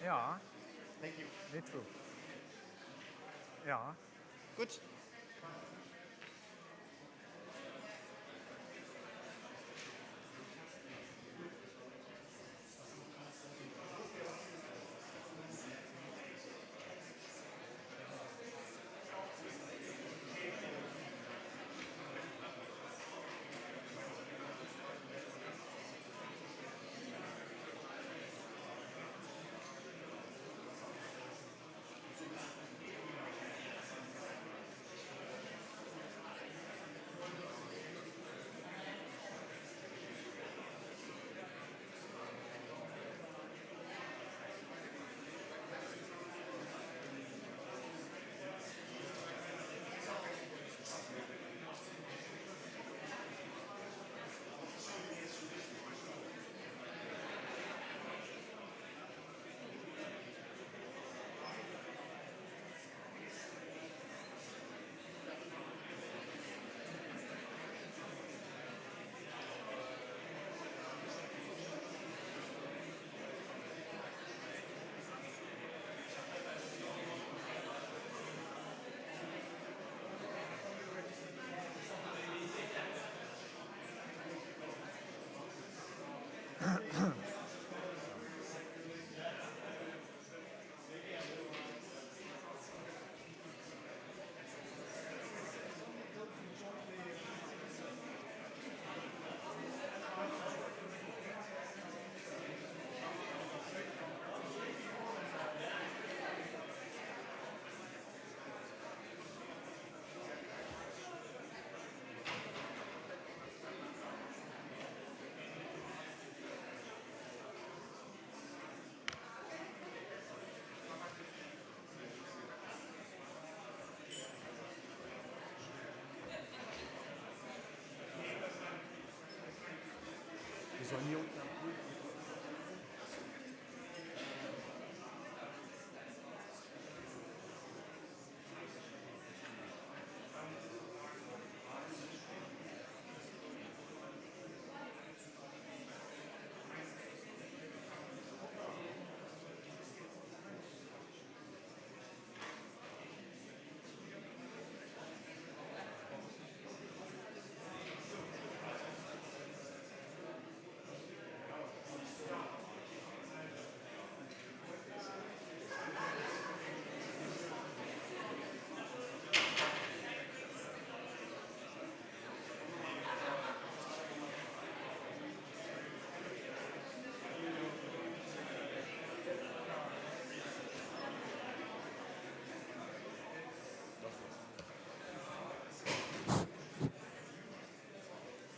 Ja. Thank you. Me too. Ja. Gut.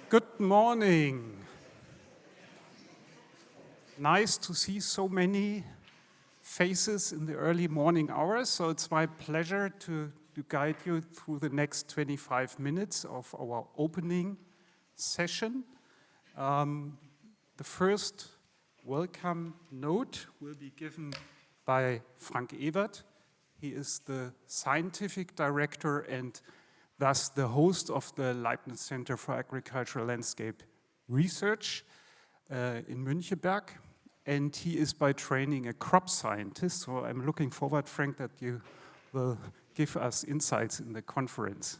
Good morning. Nice to see so many faces in the early morning hours. So it's my pleasure to guide you through the next 25 minutes of our opening session. The first welcome note will be given by Frank Ewert. He is the scientific director and thus the host of the Leibniz-Zentrum for Agricultural Landscape Research in Munich. And he is by training a crop scientist. So I'm looking forward, Frank, that you will give us insights in the conference.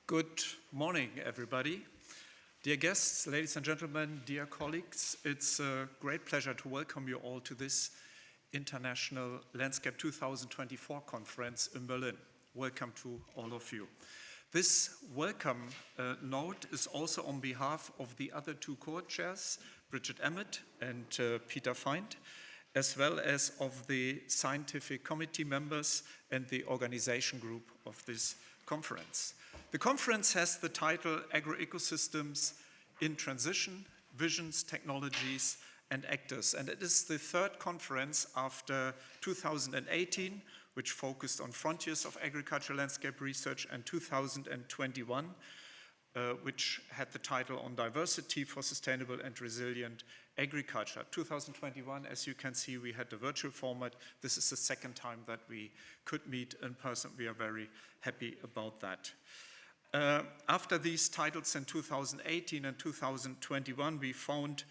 Good morning, everybody. Dear guests, ladies and gentlemen, dear colleagues, it's a great pleasure to welcome you all to this International Landscape 2024 conference in Berlin. Welcome to all of you. This welcome note is also on behalf of the other two co-chairs, Bridget Emmett and Peter Feindt, as well as of the scientific committee members and the organization group of this conference. The conference has the title Agroecosystems in Transition, Visions, Technologies, and Actors. And it is the third conference after 2018, which focused on frontiers of agricultural landscape research, and 2021, which had the title on diversity for sustainable and resilient agriculture. 2021, as you can see, we had the virtual format. This is the second time that we could meet in person. We are very happy about that. After these titles in 2018 and 2021, we found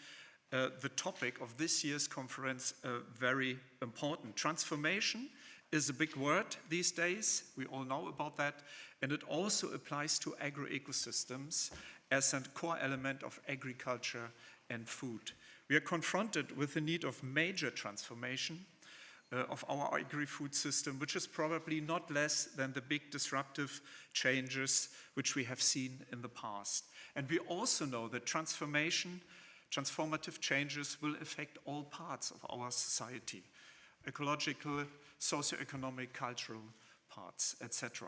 the topic of this year's conference very important. Transformation is a big word these days. We all know about that. And it also applies to agroecosystems as a core element of agriculture and food. We are confronted with the need of major transformation of our agri-food system, which is probably not less than the big disruptive changes which we have seen in the past. And we also know that transformative changes will affect all parts of our society, ecological, socioeconomic, cultural parts, etc.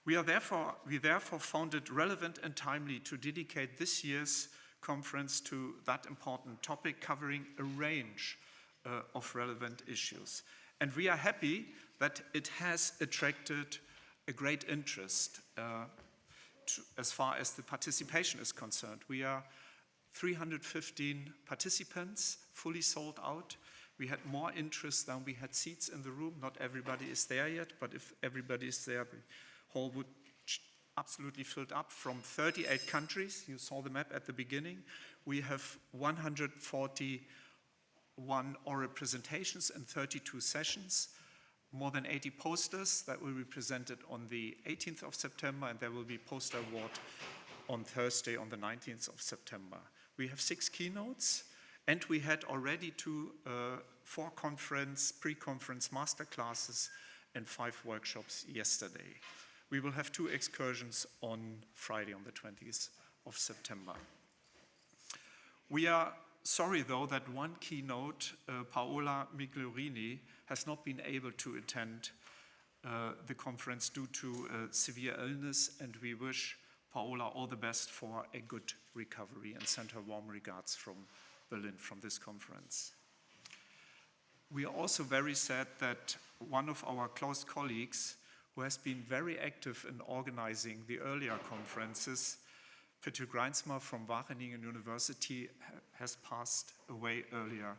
We therefore found it relevant and timely to dedicate this year's conference to that important topic, covering a range of relevant issues. And we are happy that it has attracted a great interest as far as the participation is concerned. We are 315 participants, fully sold out. We had more interest than we had seats in the room. Not everybody is there yet, but if everybody is there, the hall would absolutely filled up from 38 countries. You saw the map at the beginning. We have 141 oral presentations and 32 sessions, more than 80 posters that will be presented on the 18th of September, and there will be poster award on Thursday on the 19th of September. We have 6 keynotes, and we had already 4 pre-conference master classes and 5 workshops yesterday. We will have 2 excursions on Friday on the 20th of September. We are sorry, though, that one keynote, Paola Migliorini, has not been able to attend the conference due to severe illness, and we wish Paola all the best for a good recovery and send her warm regards from Berlin from this conference. We are also very sad that one of our close colleagues, who has been very active in organizing the earlier conferences, Peter Greinsma from Wageningen University, has passed away earlier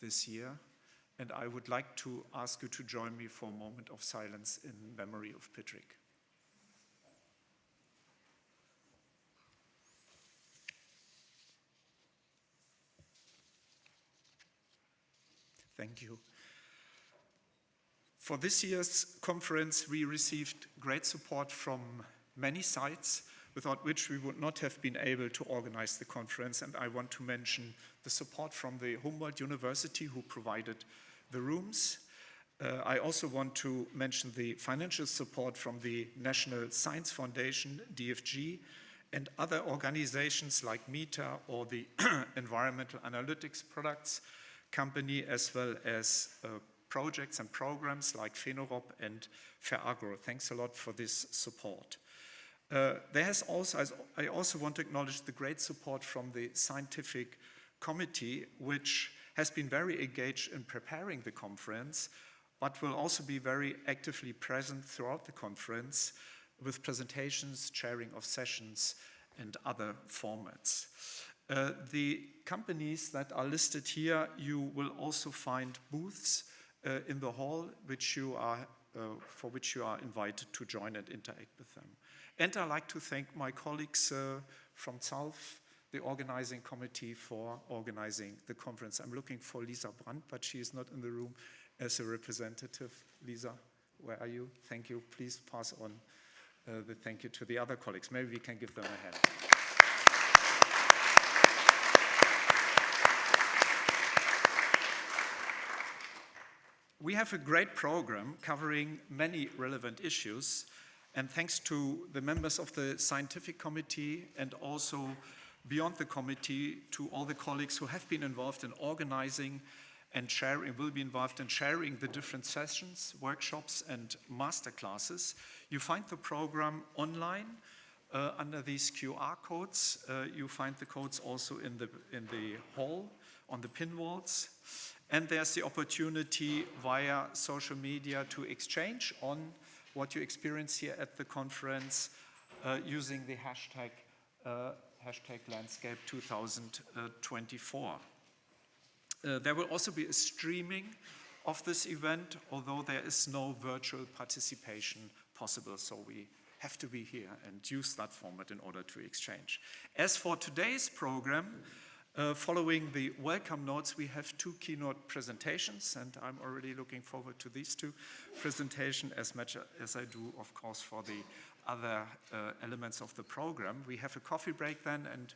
this year. And I would like to ask you to join me for a moment of silence in memory of Patrick. Thank you. For this year's conference, we received great support from many sides, without which we would not have been able to organize the conference. And I want to mention the support from the Humboldt-University, who provided the rooms. I also want to mention the financial support from the National Science Foundation, DFG, and other organizations like META or the Environmental Analytics Products Company, as well as projects and programs like Phenorop and FairAgro. Thanks a lot for this support. I also want to acknowledge the great support from the scientific committee, which has been very engaged in preparing the conference, but will also be very actively present throughout the conference with presentations, chairing of sessions, and other formats. The companies that are listed here, you will also find booths in the hall, for which you are invited to join and interact with them. And I'd like to thank my colleagues from ZALF, the organizing committee, for organizing the conference. I'm looking for Lisa Brandt, but she is not in the room as a representative. Lisa, where are you? Thank you. Please pass on the thank you to the other colleagues. Maybe we can give them a hand. We have a great program covering many relevant issues, and thanks to the members of the scientific committee and also beyond the committee, to all the colleagues who have been involved in organizing and will be involved in sharing the different sessions, workshops, and master classes. You find the program online under these QR codes. You find the codes also in the hall on the pin walls. And there's the opportunity via social media to exchange on what you experience here at the conference using the hashtag Landscape 2024. There will also be a streaming of this event, although there is no virtual participation possible, so we have to be here and use that format in order to exchange. As for today's program, following the welcome notes, we have 2 keynote presentations, and I'm already looking forward to these 2 presentations as much as I do, of course, for the other elements of the program. We have a coffee break then, and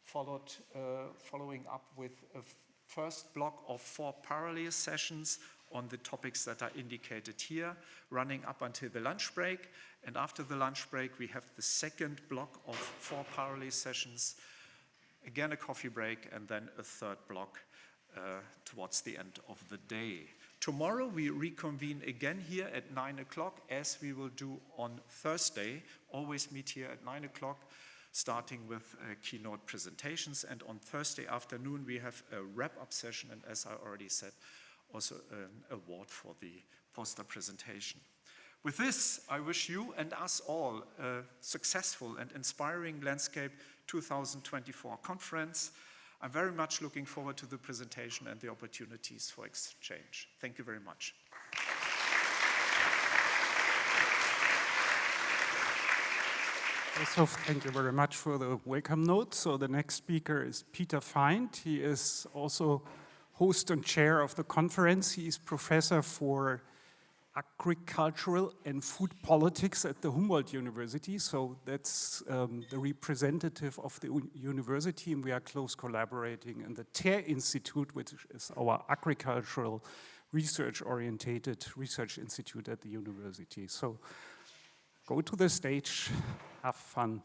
following up with a first block of 4 parallel sessions on the topics that are indicated here, running up until the lunch break. And after the lunch break, we have the second block of 4 parallel sessions, again a coffee break, and then a third block towards the end of the day. Tomorrow we reconvene again here at 9 o'clock, as we will do on Thursday. Always meet here at 9 o'clock, starting with keynote presentations. And on Thursday afternoon we have a wrap-up session, and as I already said, also an award for the poster presentation. With this, I wish you and us all a successful and inspiring Landscape 2024 conference. I'm very much looking forward to the presentation and the opportunities for exchange. Thank you very much. So thank you very much for the welcome note. So the next speaker is Peter Feindt. He is also host and chair of the conference. He is professor for agricultural and food politics at the Humboldt-University. So that's the representative of the university, and we are close collaborating in the TER Institute, which is our agricultural research-orientated research institute at the university. So go to the stage, have fun.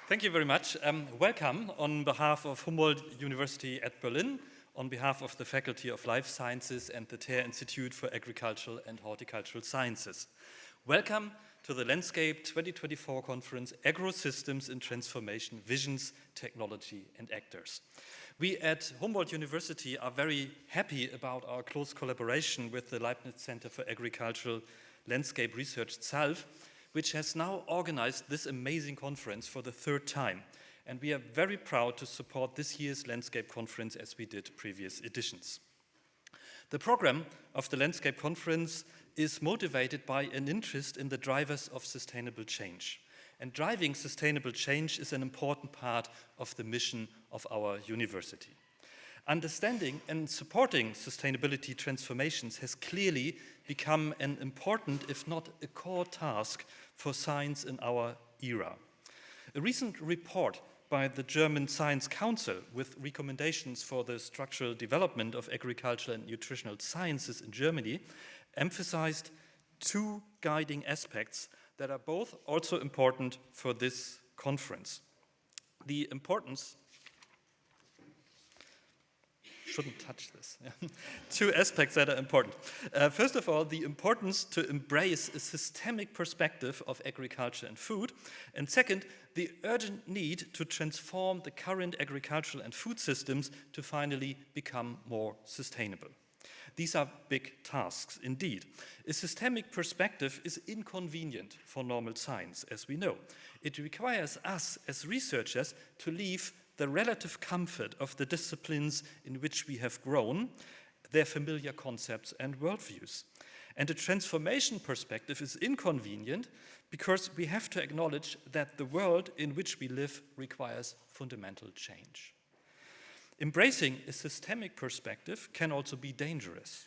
Thank you very much. Welcome on behalf of Humboldt-University at Berlin, on behalf of the Faculty of Life Sciences and the TER Institute for Agricultural and Horticultural Sciences. Welcome to the Landscape 2024 conference, Agroecosystems in Transformation, Visions, Technology and Actors. We at Humboldt-University are very happy about our close collaboration with the Leibniz-Zentrum for Agricultural Landscape Research, ZALF, which has now organized this amazing conference for the 3rd time. And we are very proud to support this year's Landscape Conference as we did previous editions. The program of the Landscape Conference is motivated by an interest in the drivers of sustainable change. And driving sustainable change is an important part of the mission of our university. Understanding and supporting sustainability transformations has clearly become an important, if not a core task for science in our era. A recent report by the German Science Council with recommendations for the structural development of agricultural and nutritional sciences in Germany emphasized 2 guiding aspects that are both also important for this conference. The importance, shouldn't touch this. 2 aspects that are important. First of all, the importance to embrace a systemic perspective of agriculture and food. And second, the urgent need to transform the current agricultural and food systems to finally become more sustainable. These are big tasks indeed. A systemic perspective is inconvenient for normal science, as we know. It requires us as researchers to leave the relative comfort of the disciplines in which we have grown, their familiar concepts and worldviews. And a transformation perspective is inconvenient because we have to acknowledge that the world in which we live requires fundamental change. Embracing a systemic perspective can also be dangerous.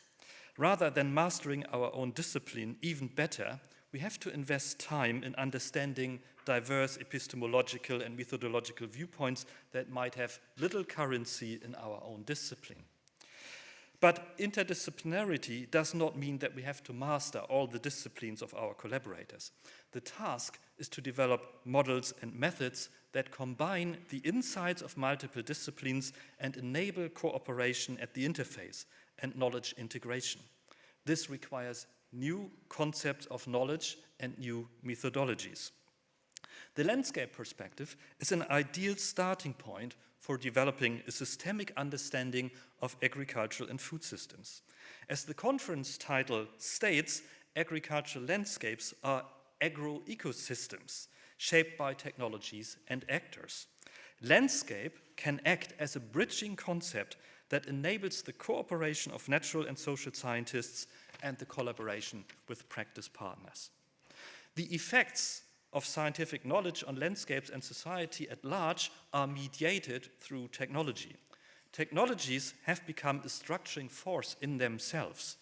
Rather than mastering our own discipline even better, we have to invest time in understanding diverse epistemological and methodological viewpoints that might have little currency in our own discipline. But interdisciplinarity does not mean that we have to master all the disciplines of our collaborators. The task is to develop models and methods that combine the insights of multiple disciplines and enable cooperation at the interface and knowledge integration. This requires new concepts of knowledge and new methodologies. The landscape perspective is an ideal starting point for developing a systemic understanding of agricultural and food systems. As the conference title states, agricultural landscapes are agroecosystems shaped by technologies and actors. Landscape can act as a bridging concept that enables the cooperation of natural and social scientists and the collaboration with practice partners. The effects of scientific knowledge on landscapes and society at large are mediated through technology. Technologies have become a structuring force in themselves.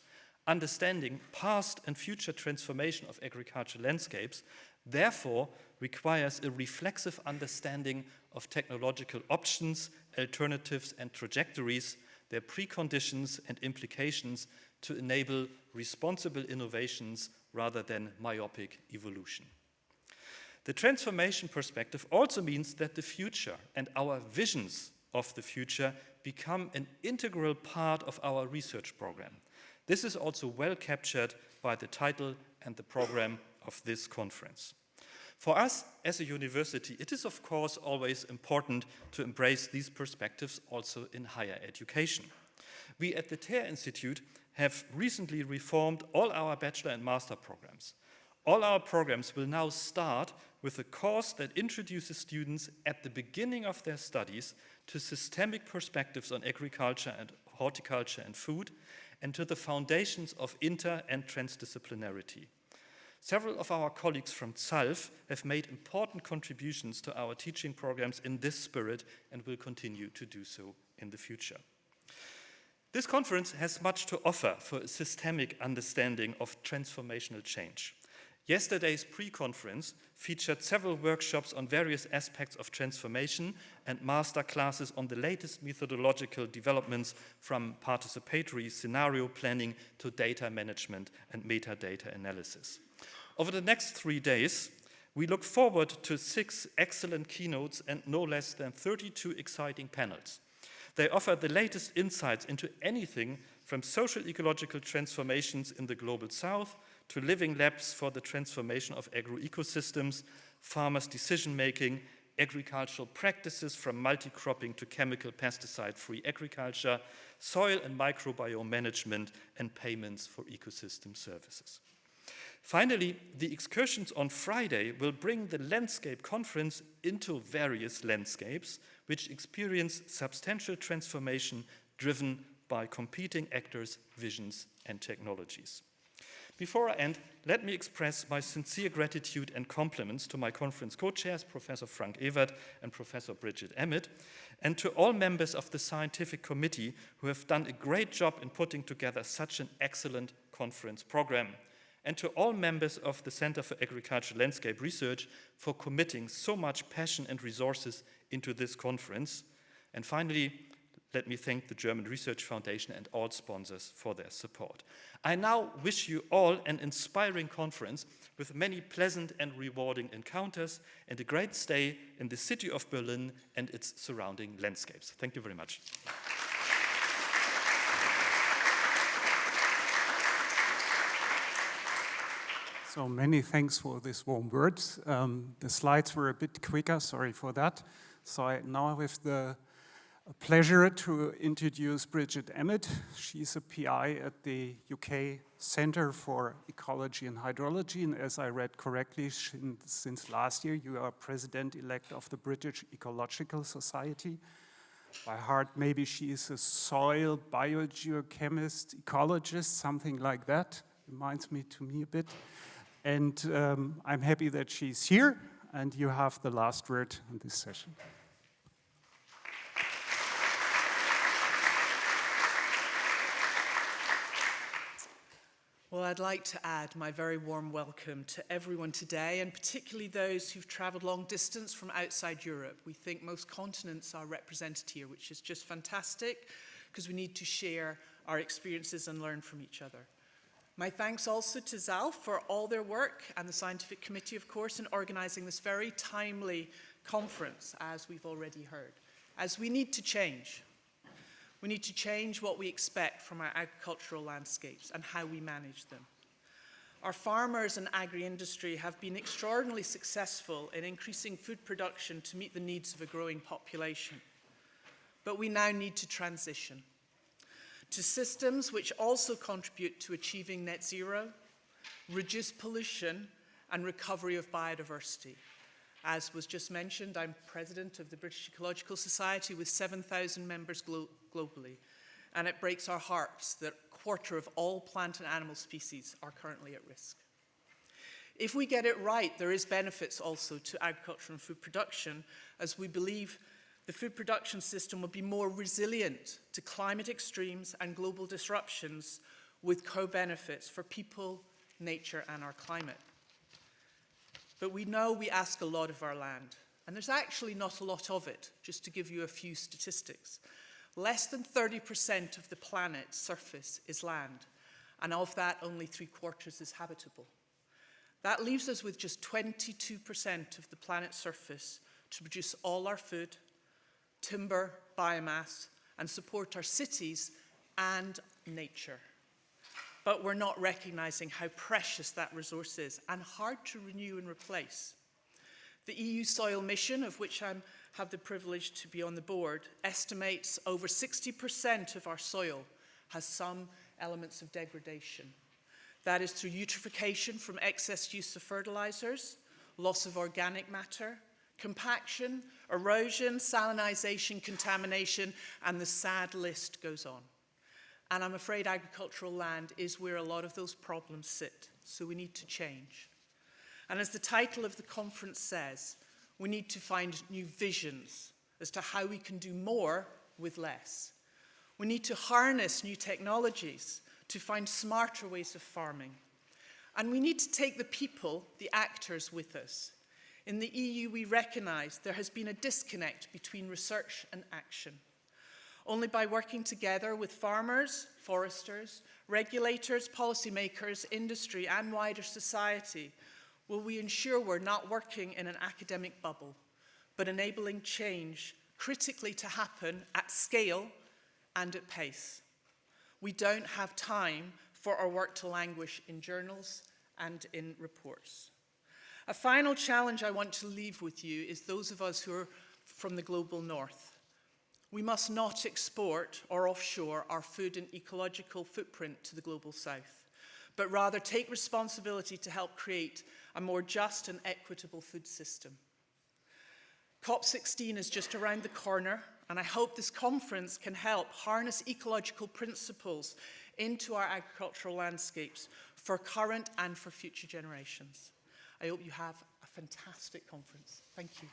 Understanding past and future transformation of agricultural landscapes therefore requires a reflexive understanding of technological options, alternatives, and trajectories, their preconditions and implications to enable responsible innovations rather than myopic evolution. The transformation perspective also means that the future and our visions of the future become an integral part of our research program. This is also well captured by the title and the program of this conference. For us as a university, it is of course always important to embrace these perspectives also in higher education. We at the TER Institute have recently reformed all our bachelor and master programs. All our programs will now start with a course that introduces students at the beginning of their studies to systemic perspectives on agriculture and horticulture and food, and to the foundations of inter- and transdisciplinarity. Several of our colleagues from ZALF have made important contributions to our teaching programs in this spirit and will continue to do so in the future. This conference has much to offer for a systemic understanding of transformational change. Yesterday's pre-conference featured several workshops on various aspects of transformation and master classes on the latest methodological developments from participatory scenario planning to data management and metadata analysis. Over the next 3 days, we look forward to 6 excellent keynotes and no less than 32 exciting panels. They offer the latest insights into anything from social ecological transformations in the global south to living labs for the transformation of agroecosystems, farmers' decision-making, agricultural practices from multi-cropping to chemical pesticide-free agriculture, soil and microbiome management, and payments for ecosystem services. Finally, the excursions on Friday will bring the landscape conference into various landscapes which experience substantial transformation driven by competing actors, visions, and technologies. Before I end, let me express my sincere gratitude and compliments to my conference co-chairs, Professor Frank Ewert and Professor Bridget Emmett, and to all members of the scientific committee who have done a great job in putting together such an excellent conference program, and to all members of the Center for Agricultural Landscape Research for committing so much passion and resources into this conference. And finally, let me thank the German Research Foundation and all sponsors for their support. I now wish you all an inspiring conference with many pleasant and rewarding encounters and a great stay in the city of Berlin and its surrounding landscapes. Thank you very much. So many thanks for these warm words. The slides were a bit quicker, sorry for that. So I now have the pleasure to introduce Bridget Emmett. She's a PI at the UK Centre for Ecology and Hydrology, and as I read correctly, since last year you are president-elect of the British Ecological Society. By heart, maybe she is a soil biogeochemist, ecologist, something like that. Reminds me a bit. And I'm happy that she's here, and you have the last word in this session. Well, I'd like to add my very warm welcome to everyone today, and particularly those who've traveled long distance from outside Europe. We think most continents are represented here, which is just fantastic, because we need to share our experiences and learn from each other. My thanks also to ZALF for all their work, and the Scientific Committee, of course, in organizing this very timely conference, as we've already heard. As we need to change. We need to change what we expect from our agricultural landscapes and how we manage them. Our farmers and agri-industry have been extraordinarily successful in increasing food production to meet the needs of a growing population. But we now need to transition to systems which also contribute to achieving net zero, reduce pollution, and recovery of biodiversity. As was just mentioned, I'm president of the British Ecological Society with 7,000 members globally. and it breaks our hearts that a quarter of all plant and animal species are currently at risk. If we get it right, there is benefits also to agriculture and food production, as we believe the food production system will be more resilient to climate extremes and global disruptions, with co-benefits for people, nature, and our climate. But we know we ask a lot of our land, and there's actually not a lot of it. Just to give you a few statistics, less than 30% of the planet's surface is land, and of that, only 3/4 is habitable. That leaves us with just 22% of the planet's surface to produce all our food, timber, biomass, and support our cities and nature. But we're not recognizing how precious that resource is and hard to renew and replace. The EU Soil Mission, of which I have the privilege to be on the board, estimates over 60% of our soil has some elements of degradation. That is through eutrophication from excess use of fertilizers, loss of organic matter, compaction, erosion, salinization, contamination, and the sad list goes on. And I'm afraid agricultural land is where a lot of those problems sit, so we need to change. And as the title of the conference says, we need to find new visions as to how we can do more with less. We need to harness new technologies to find smarter ways of farming. And we need to take the people, the actors, with us. In the EU, we recognize there has been a disconnect between research and action. Only by working together with farmers, foresters, regulators, policymakers, industry, and wider society will we ensure we're not working in an academic bubble, but enabling change critically to happen at scale and at pace. We don't have time for our work to languish in journals and in reports. A final challenge I want to leave with you is those of us who are from the global north. We must not export or offshore our food and ecological footprint to the global south, but rather take responsibility to help create a more just and equitable food system. COP16 is just around the corner, and I hope this conference can help harness ecological principles into our agricultural landscapes for current and for future generations. I hope you have a fantastic conference. Thank you.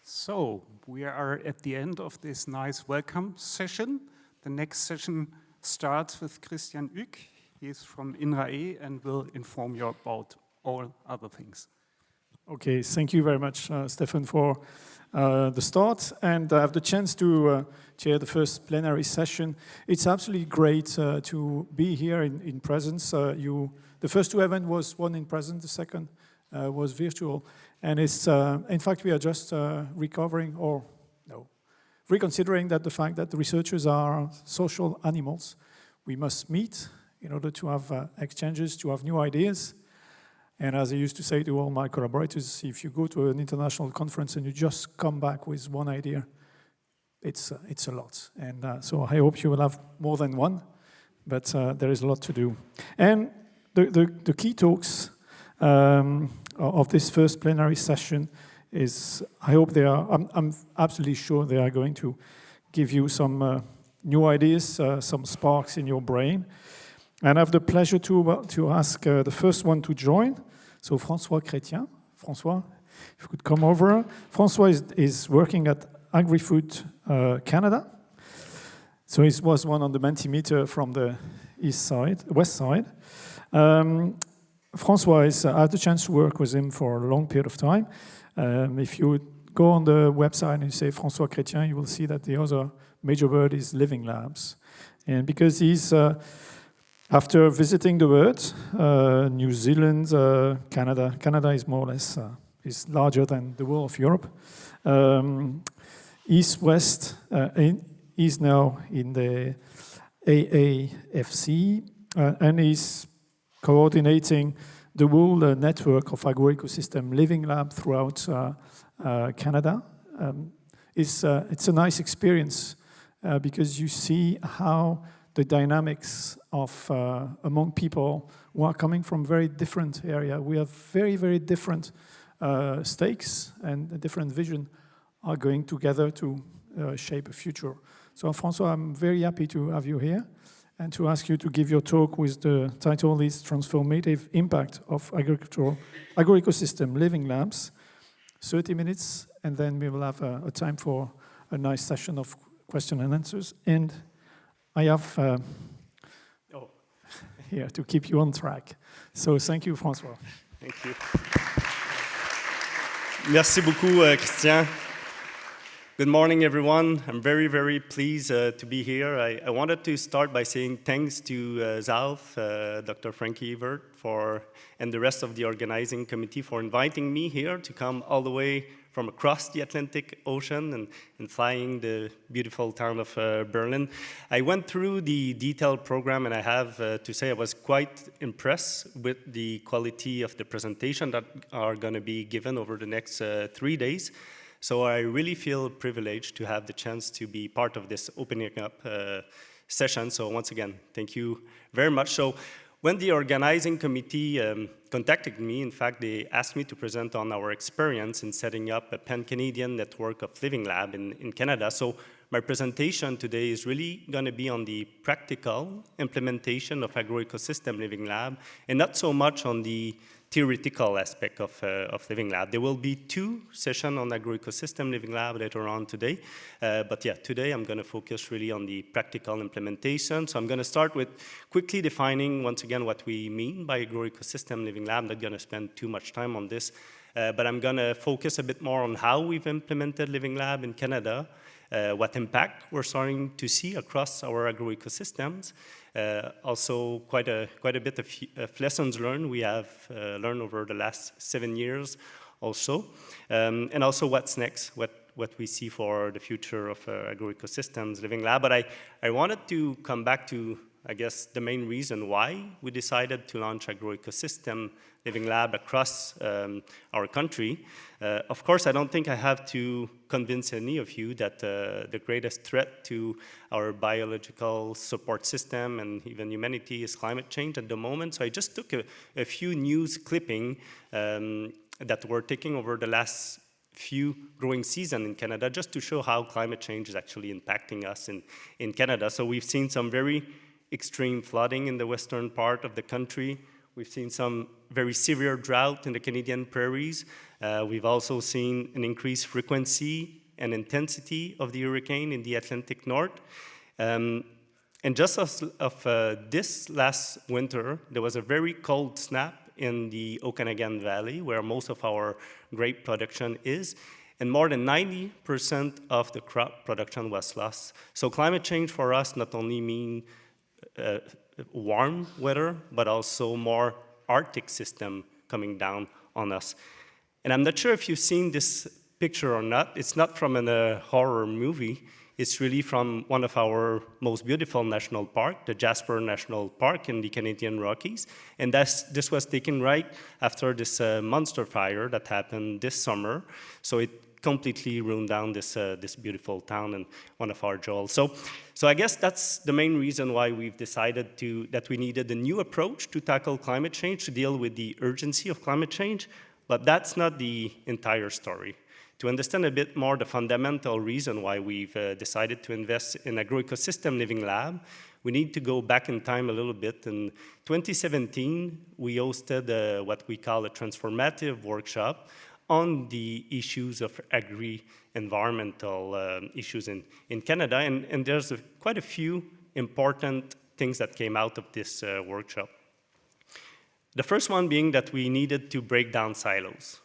So, we are at the end of this nice welcome session. The next session starts with Chrétien Huyghe. He is from INRAE and will inform you about all other things. Okay, thank you very much, Stefan, for the start. And I have the chance to chair the first plenary session. It's absolutely great to be here in presence. The first two events was one in presence, the second was virtual. And it's, in fact, we are just reconsidering that the fact that the researchers are social animals. We must meet in order to have exchanges, to have new ideas. And as I used to say to all my collaborators, if you go to an international conference and you just come back with one idea, it's a lot. And so I hope you will have more than one, but there is a lot to do. And the key talks of this first plenary session is, I hope they are, I'm absolutely sure they are going to give you some new ideas, some sparks in your brain. And I have the pleasure to ask the first one to join. So François Chrétien. François, if you could come over. François is working at Agri-Food Canada. So he was one on the Mentimeter from the west side. François, I had the chance to work with him for a long period of time. If you go on the website and you say François Chrétien, you will see that the other major word is living labs. And because he's, after visiting the world, New Zealand, Canada is more or less is larger than the whole of Europe. East-West is now in the AAFC, and is coordinating the whole network of Agroecosystem living lab throughout Canada. It's a nice experience because you see how the dynamics of among people who are coming from very different areas. We have very, very different stakes and a different vision are going together to shape a future. So François, I'm very happy to have you here and to ask you to give your talk with the title is Transformative Impact of Agroecosystem Living Labs, 30 minutes, and then we will have a time for a nice session of question and answers. And I have here to keep you on track. So thank you, François. Thank you. Merci beaucoup, Chrétien. Good morning, everyone. I'm very, very pleased to be here. I wanted to start by saying thanks to ZALF, Dr. Ewert, and the rest of the organizing committee for inviting me here to come all the way from across the Atlantic Ocean and flying the beautiful town of Berlin. I went through the detailed program, and I have to say I was quite impressed with the quality of the presentation that are going to be given over the next 3 days. So I really feel privileged to have the chance to be part of this opening up session. So once again, thank you very much. So when the organizing committee contacted me, in fact, they asked me to present on our experience in setting up a pan-Canadian network of living lab in Canada. So my presentation today is really going to be on the practical implementation of Agroecosystem Living Lab, and not so much on the theoretical aspect of Living Lab. There will be 2 sessions on Agroecosystem Living Lab later on today. But yeah, today I'm going to focus really on the practical implementation. So I'm going to start with quickly defining, once again, what we mean by Agroecosystem Living Lab. I'm not going to spend too much time on this, but I'm going to focus a bit more on how we've implemented Living Lab in Canada, what impact we're starting to see across our agroecosystems. Also, quite a bit of lessons learned we have learned over the last 7 years also. And also what's next, what we see for the future of Agroecosystems Living Lab. But I wanted to come back to, I guess, the main reason why we decided to launch Agroecosystem Living Lab across our country. Of course, I don't think I have to convince any of you that the greatest threat to our biological support system and even humanity is climate change at the moment. So I just took a few news clipping that were taking over the last few growing season in Canada just to show how climate change is actually impacting us in Canada. So we've seen some very extreme flooding in the western part of the country. We've seen some very severe drought in the Canadian prairies. We've also seen an increased frequency and intensity of the hurricane in the Atlantic North. And just as of this last winter, there was a very cold snap in the Okanagan Valley, where most of our grape production is, and more than 90% of the crop production was lost. So climate change for us not only means warm weather, but also more Arctic system coming down on us. And I'm not sure if you've seen this picture or not. It's not from a horror movie. It's really from one of our most beautiful national parks, the Jasper National Park in the Canadian Rockies. And this was taken right after this monster fire that happened this summer. So it completely ruined down this beautiful town and one of our jewels. So I guess that's the main reason why we've decided that we needed a new approach to tackle climate change, to deal with the urgency of climate change. But that's not the entire story. To understand a bit more the fundamental reason why we've decided to invest in Agroecosystem Living Lab, we need to go back in time a little bit. In 2017, we hosted what we call a Transformative workshop on the issues of agri-environmental issues in Canada. And there's quite a few important things that came out of this workshop. The first one being that we needed to break down silos.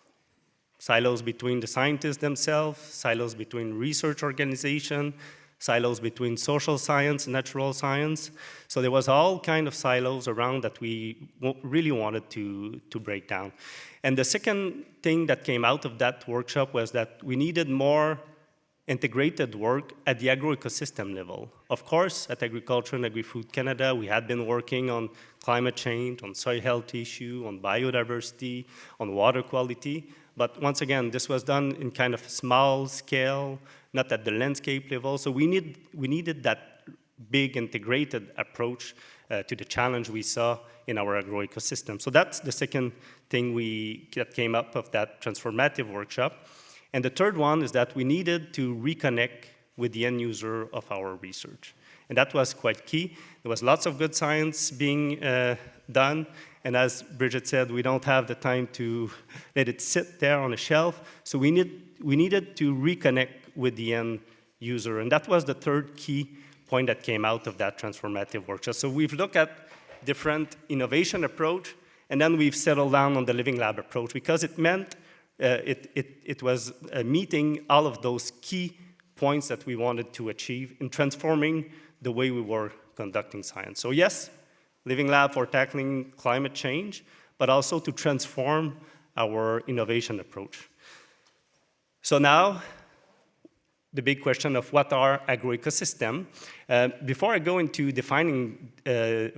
Silos between the scientists themselves, silos between research organizations, silos between social science and natural science. So there was all kind of silos around that we really wanted to break down. And the second thing that came out of that workshop was that we needed more integrated work at the agroecosystem level. Of course, at Agriculture and Agri-Food Canada, we had been working on climate change, on soil health issue, on biodiversity, on water quality. But once again, this was done in kind of small scale, not at the landscape level. So we needed that big integrated approach to the challenge we saw in our agroecosystem. So that's the second thing that came up of that transformative workshop. And the third one is that we needed to reconnect with the end user of our research. And that was quite key. There was lots of good science being done. And as Bridget said, we don't have the time to let it sit there on a shelf. So we needed to reconnect with the end user. And that was the third key point that came out of that transformative workshop. So we've looked at different innovation approach, and then we've settled down on the living lab approach because it meant it was meeting all of those key points that we wanted to achieve in transforming the way we were conducting science. So yes, living lab for tackling climate change, but also to transform our innovation approach. So now, the big question of what are agroecosystem. Before I go into defining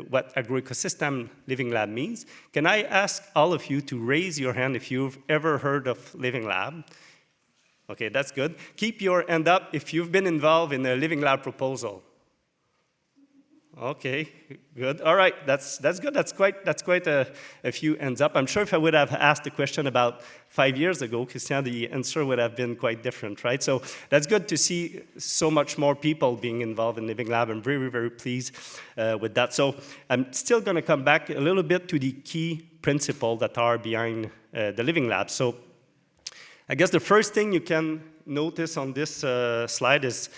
what agroecosystem living lab means, can I ask all of you to raise your hand if you've ever heard of living lab? Okay, that's good. Keep your hand up if you've been involved in a living lab proposal. Okay, good. All right, that's good. That's quite a few hands up. I'm sure if I would have asked the question about 5 years ago, Chrétien, the answer would have been quite different, right? So that's good to see so much more people being involved in Living Lab. I'm very, very pleased with that. So I'm still going to come back a little bit to the key principles that are behind the Living Lab. So I guess the first thing you can notice on this slide is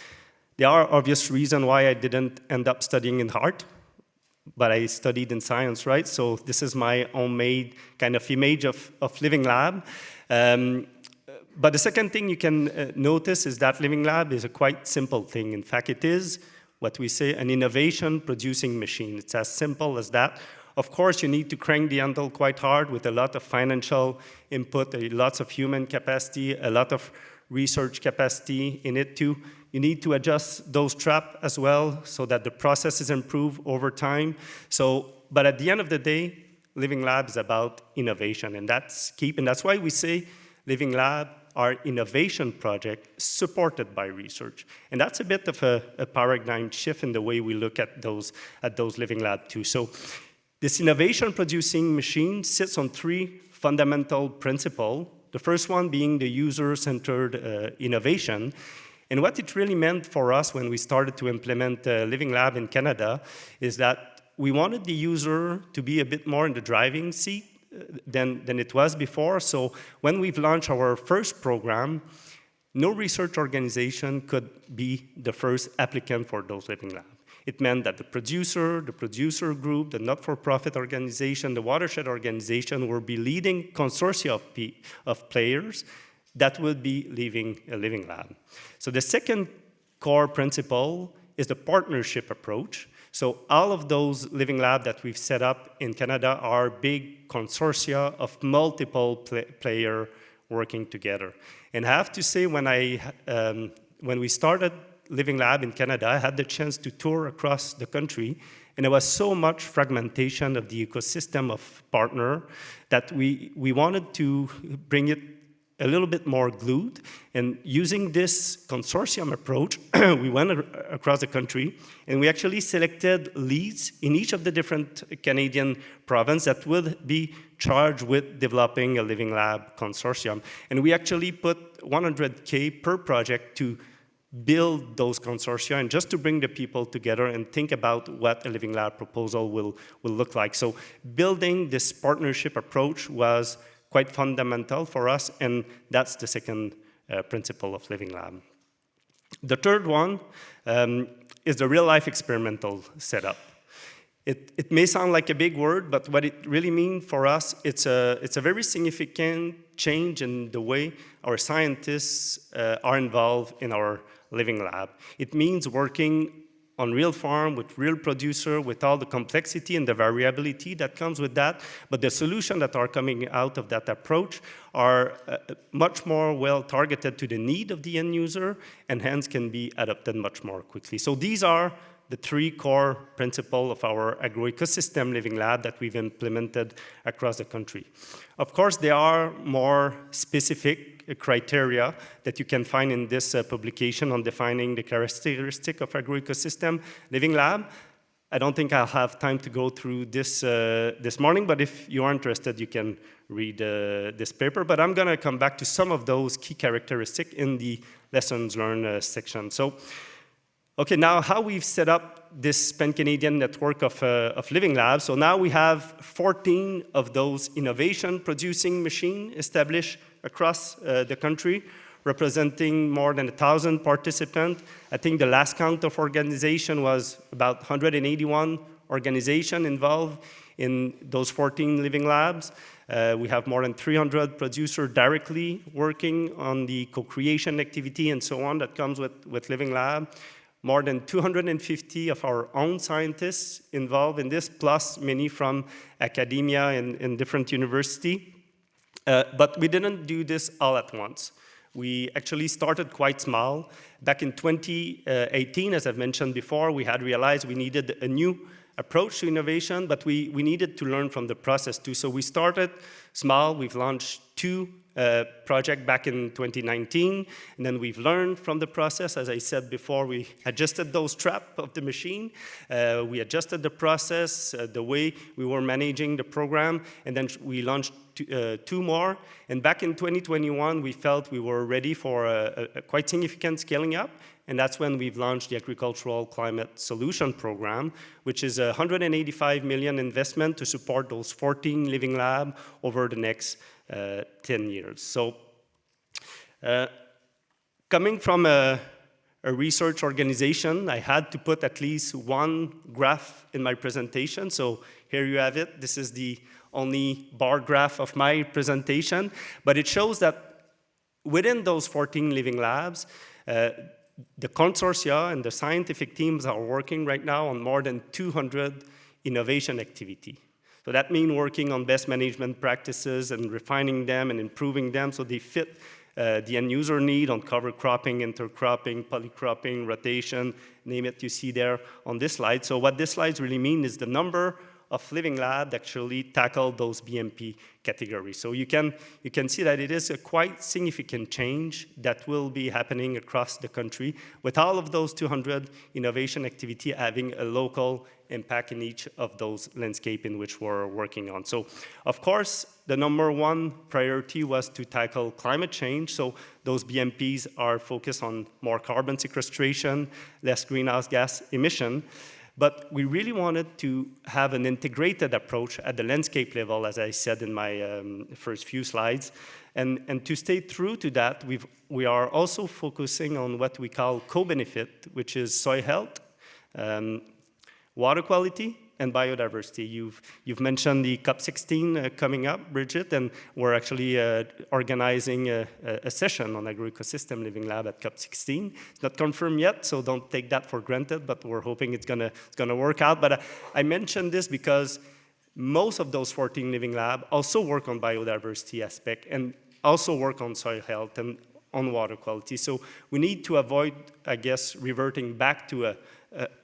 there are obvious reasons why I didn't end up studying in art, but I studied in science, right? So this is my homemade kind of image of Living Lab. But the second thing you can notice is that Living Lab is a quite simple thing. In fact, it is what we say an innovation-producing machine. It's as simple as that. Of course, you need to crank the handle quite hard with a lot of financial input, lots of human capacity, a lot of research capacity in it too. You need to adjust those traps as well so that the process is improved over time. But at the end of the day, Living Lab is about innovation, and that's key. And that's why we say Living Lab are innovation project supported by research. And that's a bit of a paradigm shift in the way we look at those Living Lab too. So this innovation-producing machine sits on three fundamental principles. The first one being the user-centered innovation. And what it really meant for us when we started to implement Living Lab in Canada is that we wanted the user to be a bit more in the driving seat than it was before. So when we've launched our first program, no research organization could be the first applicant for those Living Lab. It meant that the producer group, the not-for-profit organization, the watershed organization will be leading consortia of players that will be leading a Living Lab. So the second core principle is the partnership approach. So all of those Living Lab that we've set up in Canada are big consortia of multiple players working together. And I have to say, when we started Living Lab in Canada, I had the chance to tour across the country, and there was so much fragmentation of the ecosystem of partner that we wanted to bring it a little bit more glued. And using this consortium approach, we went across the country, and we actually selected leads in each of the different Canadian provinces that would be charged with developing a Living Lab consortium. And we actually put $100K per project to build those consortia and just to bring the people together and think about what a Living Lab proposal will look like. So building this partnership approach was quite fundamental for us, and that's the second principle of Living Lab. The third one is the real-life experimental setup. It may sound like a big word, but what it really means for us, it's a very significant change in the way our scientists are involved in our Living Lab. It means working on real farm with real producer, with all the complexity and the variability that comes with that. But the solutions that are coming out of that approach are much more well targeted to the need of the end user, and hence can be adopted much more quickly. So these are the three core principles of our Agroecosystem Living Lab that we've implemented across the country. Of course, there are more specific criteria that you can find in this publication on defining the characteristic of agroecosystem living lab. I don't think I'll have time to go through this this morning, but if you are interested, you can read this paper. But I'm going to come back to some of those key characteristics in the lessons learned section. So, okay, now how we've set up this pan-Canadian network of living labs. So now we have 14 of those innovation-producing machines established across the country, representing more than 1,000 participants. I think the last count of organization was about 181 organizations involved in those 14 living labs. We have more than 300 producers directly working on the co-creation activity and so on that comes with living lab. More than 250 of our own scientists involved in this, plus many from academia and different universities. But we didn't do this all at once. We actually started quite small. Back in 2018, as I've mentioned before, we had realized we needed a new approach to innovation, but we needed to learn from the process too. So we started small. We've launched 2 projects back in 2019, and then we've learned from the process. As I said before, we adjusted those traps of the machine. We adjusted the process, the way we were managing the program, and then we launched 2 more. And back in 2021, we felt we were ready for a quite significant scaling up. And that's when we've launched the Agricultural Climate Solution Program, which is a $185 million investment to support those 14 living labs over the next 10 years. So coming from a research organization, I had to put at least one graph in my presentation. So here you have it. This is the only bar graph of my presentation. But it shows that within those 14 living labs, the consortia and the scientific teams are working right now on more than 200 innovation activity. So that means working on best management practices and refining them and improving them so they fit the end user need on cover cropping, intercropping, polycropping, rotation, name it, you see there on this slide. So what this slide really means is the number of living labs that actually tackle those BMP categories. So you can see that it is a quite significant change that will be happening across the country with all of those 200 innovation activity having a local impact in each of those landscape in which we're working on. So of course, the number one priority was to tackle climate change. So those BMPs are focused on more carbon sequestration, less greenhouse gas emission. But we really wanted to have an integrated approach at the landscape level, as I said in my first few slides. And to stay true to that, we are also focusing on what we call co-benefit, which is soil health, water quality, and biodiversity. You've mentioned the COP16 coming up, Bridget, and we're actually organizing a session on Agroecosystem Living Lab at COP16. It's not confirmed yet, so don't take that for granted, but we're hoping it's gonna work out. But I mentioned this because most of those 14 living labs also work on biodiversity aspect and also work on soil health and on water quality. So we need to avoid, I guess, reverting back to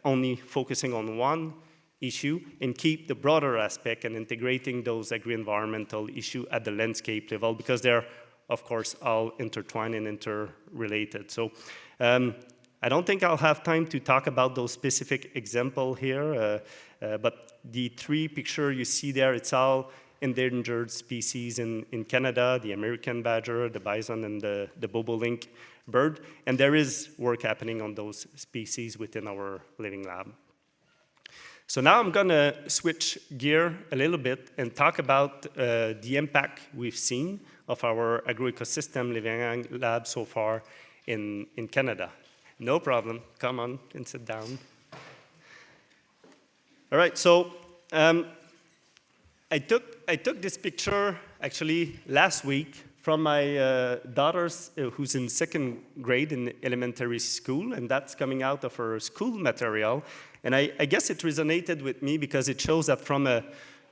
only focusing on one issue and keep the broader aspect and integrating those agri-environmental issues at the landscape level because they're, of course, all intertwined and interrelated. So I don't think I'll have time to talk about those specific examples here, but the 3 pictures you see there, it's all endangered species in Canada, the American badger, the bison, and the bobolink bird. And there is work happening on those species within our living lab. So now I'm going to switch gear a little bit and talk about the impact we've seen of our Agroecosystem Living Lab so far in Canada. No problem. Come on and sit down. All right, so I took this picture actually last week from my daughter who's in 2nd grade in elementary school, and that's coming out of her school material. And I guess it resonated with me because it shows that from a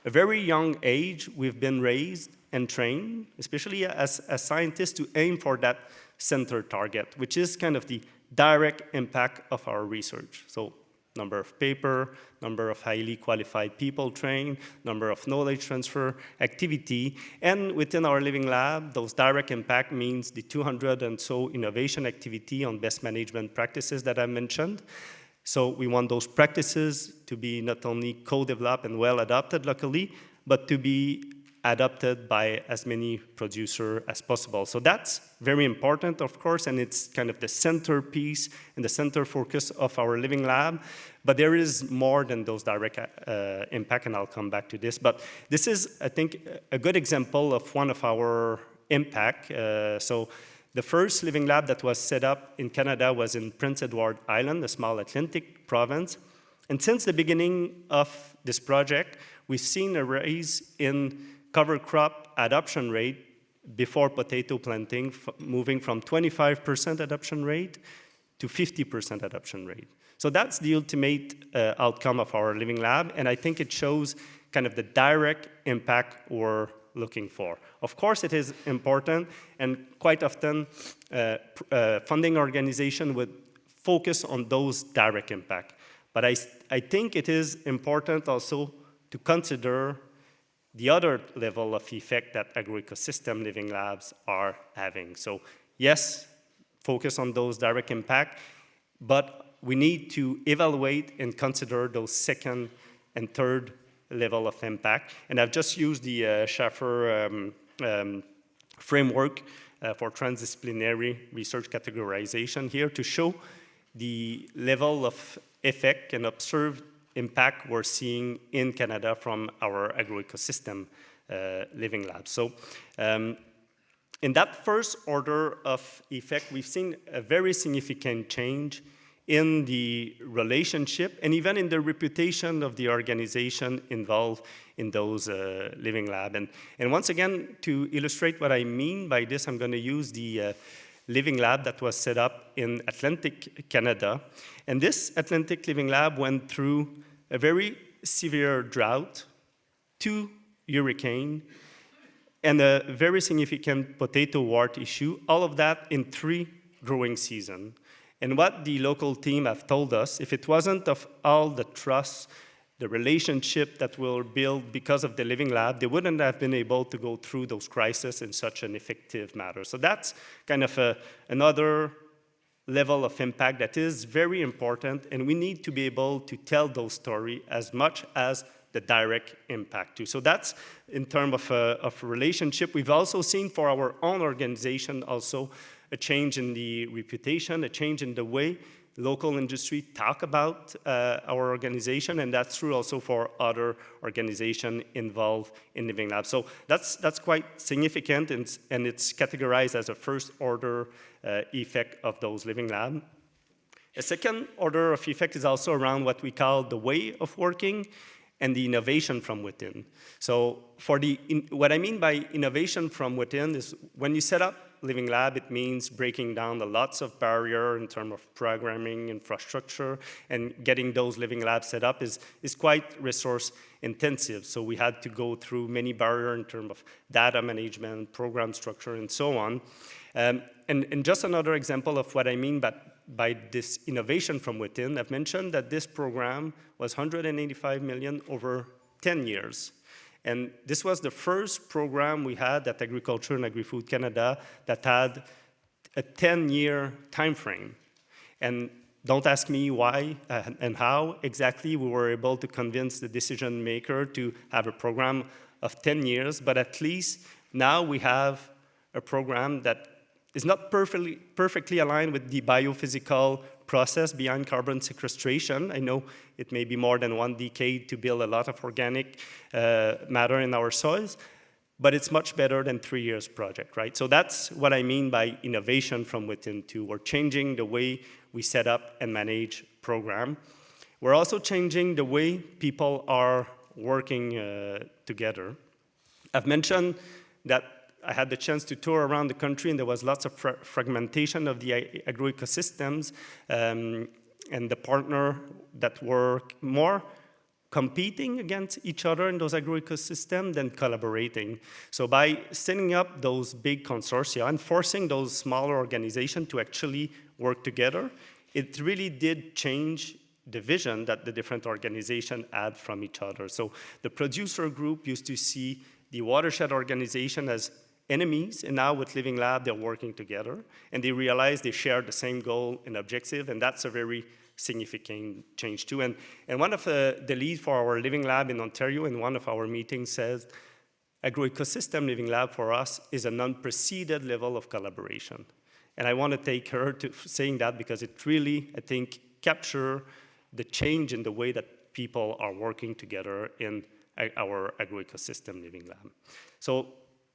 very young age, we've been raised and trained, especially as scientists, to aim for that center target, which is kind of the direct impact of our research. So number of paper, number of highly qualified people trained, number of knowledge transfer activity. And within our living lab, those direct impact means the 200 and so innovation activity on best management practices that I mentioned. So we want those practices to be not only co-developed and well adopted locally, but to be adopted by as many producers as possible. So that's very important, of course, and it's kind of the centerpiece and the center focus of our living lab. But there is more than those direct impact, and I'll come back to this. But this is, I think, a good example of one of our impact. So the first living lab that was set up in Canada was in Prince Edward Island, a small Atlantic province. And since the beginning of this project, we've seen a rise in cover crop adoption rate before potato planting, moving from 25% adoption rate to 50% adoption rate. So that's the ultimate outcome of our living lab, and I think it shows kind of the direct impact we're looking for. Of course, it is important, and quite often funding organization would focus on those direct impact. But I think it is important also to consider the other level of effect that agroecosystem living labs are having. So yes, focus on those direct impact, but we need to evaluate and consider those second and third level of impact. And I've just used the Schaffer framework for transdisciplinary research categorization here to show the level of effect and observed impact we're seeing in Canada from our agroecosystem living lab. So in that first order of effect, we've seen a very significant change in the relationship and even in the reputation of the organization involved in those living lab. And once again, to illustrate what I mean by this, I'm going to use the living lab that was set up in Atlantic Canada. And this Atlantic living lab went through a very severe drought, 2 hurricanes, and a very significant potato wart issue, all of that in 3 growing seasons. And what the local team have told us, if it wasn't of all the trust, the relationship that we'll build because of the living lab, they wouldn't have been able to go through those crises in such an effective manner. So that's kind of another level of impact that is very important, and we need to be able to tell those stories as much as the direct impact too. So that's in terms of relationship. We've also seen for our own organization also a change in the reputation, a change in the way local industry talk about our organization, and that's true also for other organizations involved in living labs. So that's quite significant, and it's categorized as a first order effect of those living labs. A second order of effect is also around what we call the way of working and the innovation from within. So what I mean by innovation from within is when you set up living lab, it means breaking down the lots of barrier in terms of programming, infrastructure, and getting those living labs set up is quite resource intensive. So we had to go through many barriers in terms of data management, program structure, and so on. And just another example of what I mean by this innovation from within, I've mentioned that this program was $185 million over 10 years. And this was the first program we had at Agriculture and Agri-Food Canada that had a 10-year time frame. And don't ask me why and how exactly we were able to convince the decision maker to have a program of 10 years, but at least now we have a program that is not perfectly aligned with the biophysical process behind carbon sequestration. I know it may be more than 1 decade to build a lot of organic matter in our soils, but it's much better than 3 years project, right? So that's what I mean by innovation from within too. We're changing the way we set up and manage program. We're also changing the way people are working together. I've mentioned that I had the chance to tour around the country, and there was lots of fragmentation of the agroecosystems and the partner that were more competing against each other in those agroecosystems than collaborating. So by setting up those big consortia and forcing those smaller organizations to actually work together, it really did change the vision that the different organizations had from each other. So the producer group used to see the watershed organization as enemies, and now with Living Lab, they're working together, and they realize they share the same goal and objective, and that's a very significant change too. And one of the lead for our Living Lab in Ontario in one of our meetings says, Agroecosystem Living Lab for us is an unprecedented level of collaboration. And I want to take her to saying that because it really, I think, capture the change in the way that people are working together in our Agroecosystem Living Lab. So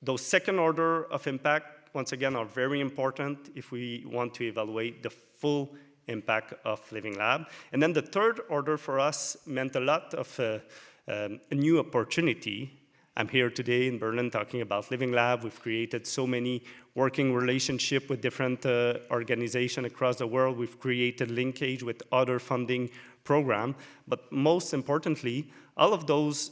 those second order of impact, once again, are very important if we want to evaluate the full impact of Living Lab. And then the third order for us meant a lot of a new opportunity. I'm here today in Berlin talking about Living Lab. We've created so many working relationships with different organizations across the world. We've created linkage with other funding programs. But most importantly, all of those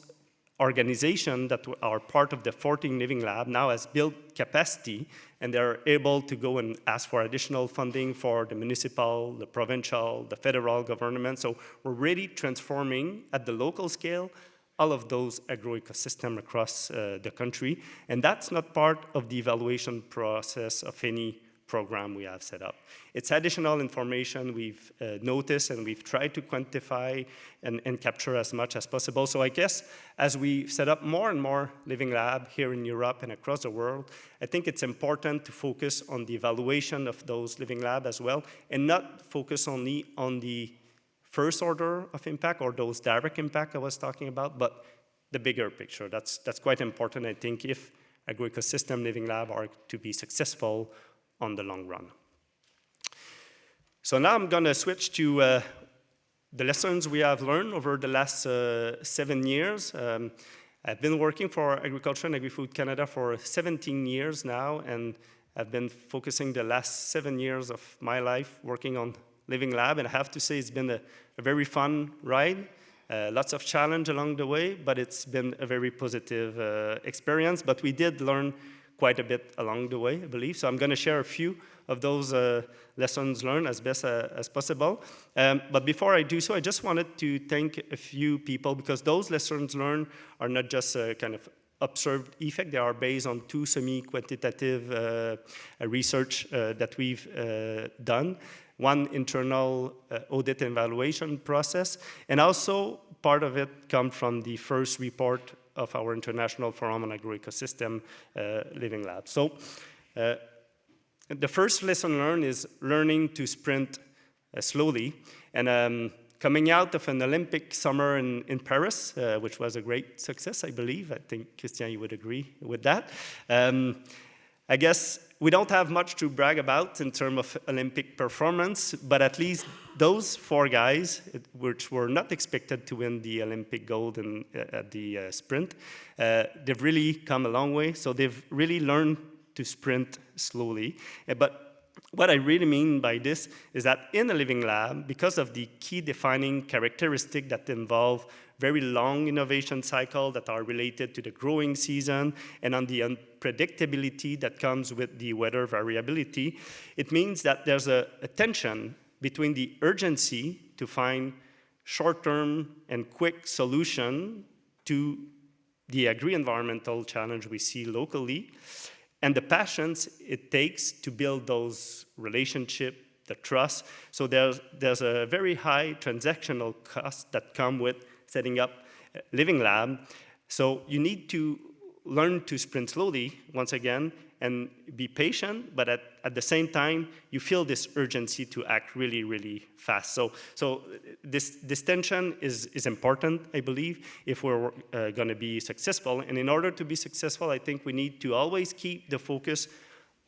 organizations that are part of the 14 Living Lab now has built capacity, and they're able to go and ask for additional funding for the municipal, the provincial, the federal government. So we're really transforming at the local scale all of those agroecosystems across the country. And that's not part of the evaluation process of any program we have set up. It's additional information we've noticed and we've tried to quantify and capture as much as possible. So I guess as we set up more and more Living Lab here in Europe and across the world, I think it's important to focus on the evaluation of those Living Lab as well, and not focus only on the first order of impact or those direct impact I was talking about, but the bigger picture. That's quite important, I think, if Agroecosystem Living Lab are to be successful on the long run. So now I'm going to switch to the lessons we have learned over the last 7 years. I've been working for Agriculture and Agri-Food Canada for 17 years now, and I've been focusing the last 7 years of my life working on Living Lab, and I have to say it's been a very fun ride. Lots of challenge along the way, but it's been a very positive experience. But we did learn quite a bit along the way, I believe. So I'm going to share a few of those lessons learned as best as possible. But before I do so, I just wanted to thank a few people, because those lessons learned are not just a kind of observed effect. They are based on 2 semi-quantitative research that we've done. One internal audit and evaluation process, and also part of it comes from the first report of our International Forum on Agroecosystem Living Lab. So the first lesson learned is learning to sprint slowly. And coming out of an Olympic summer in Paris, which was a great success, I believe. I think, Chrétien, you would agree with that. I guess we don't have much to brag about in terms of Olympic performance, but at least those 4 guys, which were not expected to win the Olympic gold at the sprint, they've really come a long way. So they've really learned to sprint slowly. But what I really mean by this is that in a Living Lab, because of the key defining characteristic that involve very long innovation cycle that are related to the growing season and on the unpredictability that comes with the weather variability, it means that there's a tension between the urgency to find short-term and quick solution to the agri-environmental challenge we see locally, and the passions it takes to build those relationships, the trust. So there's a very high transactional cost that come with setting up Living Lab. So you need to learn to sprint slowly, once again, and be patient, but at the same time, you feel this urgency to act really, really fast. So this tension is important, I believe, if we're going to be successful. And in order to be successful, I think we need to always keep the focus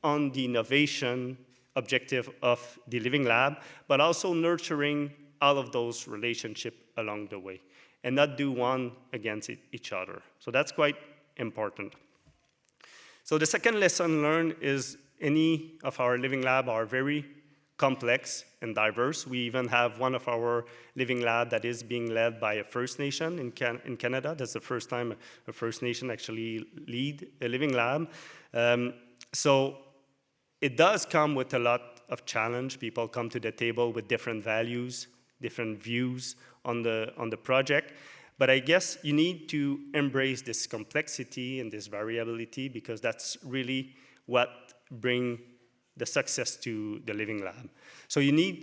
on the innovation objective of the Living Lab, but also nurturing all of those relationships along the way, and not do one against each other. So that's quite important. So the second lesson learned is any of our Living Lab are very complex and diverse. We even have one of our Living Lab that is being led by a First Nation in Canada. That's the first time a First Nation actually lead a Living Lab. So it does come with a lot of challenge. People come to the table with different values, different views on the project. But I guess you need to embrace this complexity and this variability, because that's really what brings the success to the Living Lab. So you need,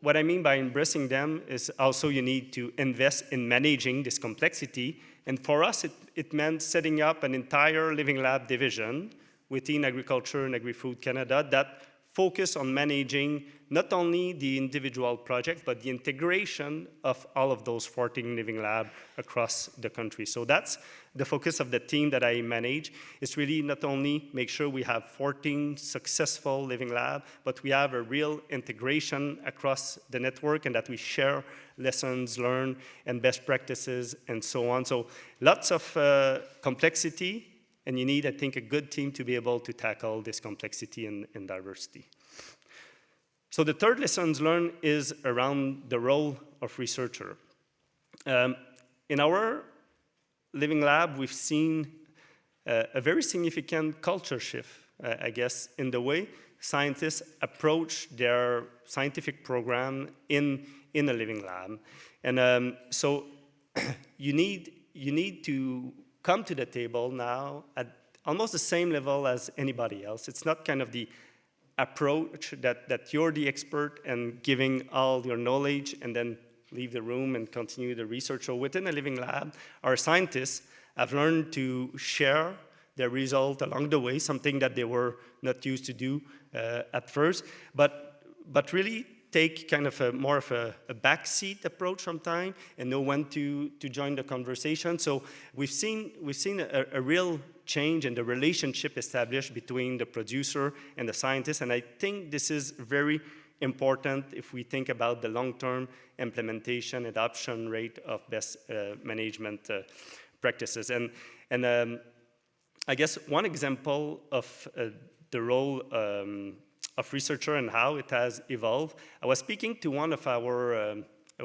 what I mean by embracing them is also you need to invest in managing this complexity. And for us, it meant setting up an entire Living Lab division within Agriculture and Agri-Food Canada that focus on managing not only the individual project, but the integration of all of those 14 Living Lab across the country. So that's the focus of the team that I manage. It's really not only make sure we have 14 successful Living Lab, but we have a real integration across the network, and that we share lessons learned and best practices and so on. So lots of complexity, and you need, I think, a good team to be able to tackle this complexity and diversity. So the third lessons learned is around the role of researcher. In our Living Lab, we've seen a very significant culture shift, I guess, in the way scientists approach their scientific program in a Living Lab. And so you need to come to the table now at almost the same level as anybody else. It's not kind of the approach that you're the expert and giving all your knowledge and then leave the room and continue the research. So within a Living Lab, our scientists have learned to share their result along the way, something that they were not used to do at first, but really take kind of more of a backseat approach from time and know when to join the conversation. So we've seen a real change in the relationship established between the producer and the scientist, and I think this is very important if we think about the long-term implementation adoption rate of best management practices. And I guess one example of the role of researcher and how it has evolved. I was speaking to one of our,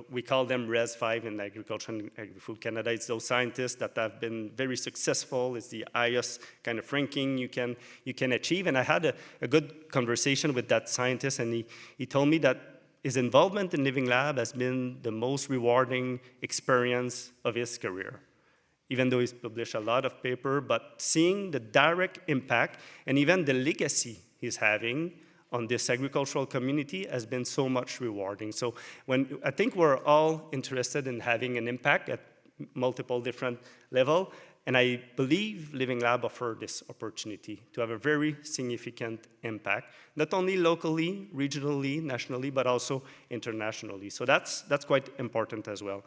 we call them Res 5 in Agriculture and Agri-Food Canada. It's those scientists that have been very successful. It's the highest kind of ranking you can achieve. And I had a good conversation with that scientist, and he told me that his involvement in Living Lab has been the most rewarding experience of his career. Even though he's published a lot of paper, but seeing the direct impact and even the legacy he's having on this agricultural community has been so much rewarding. So I think we're all interested in having an impact at multiple different levels, and I believe Living Lab offers this opportunity to have a very significant impact, not only locally, regionally, nationally, but also internationally. So that's quite important as well.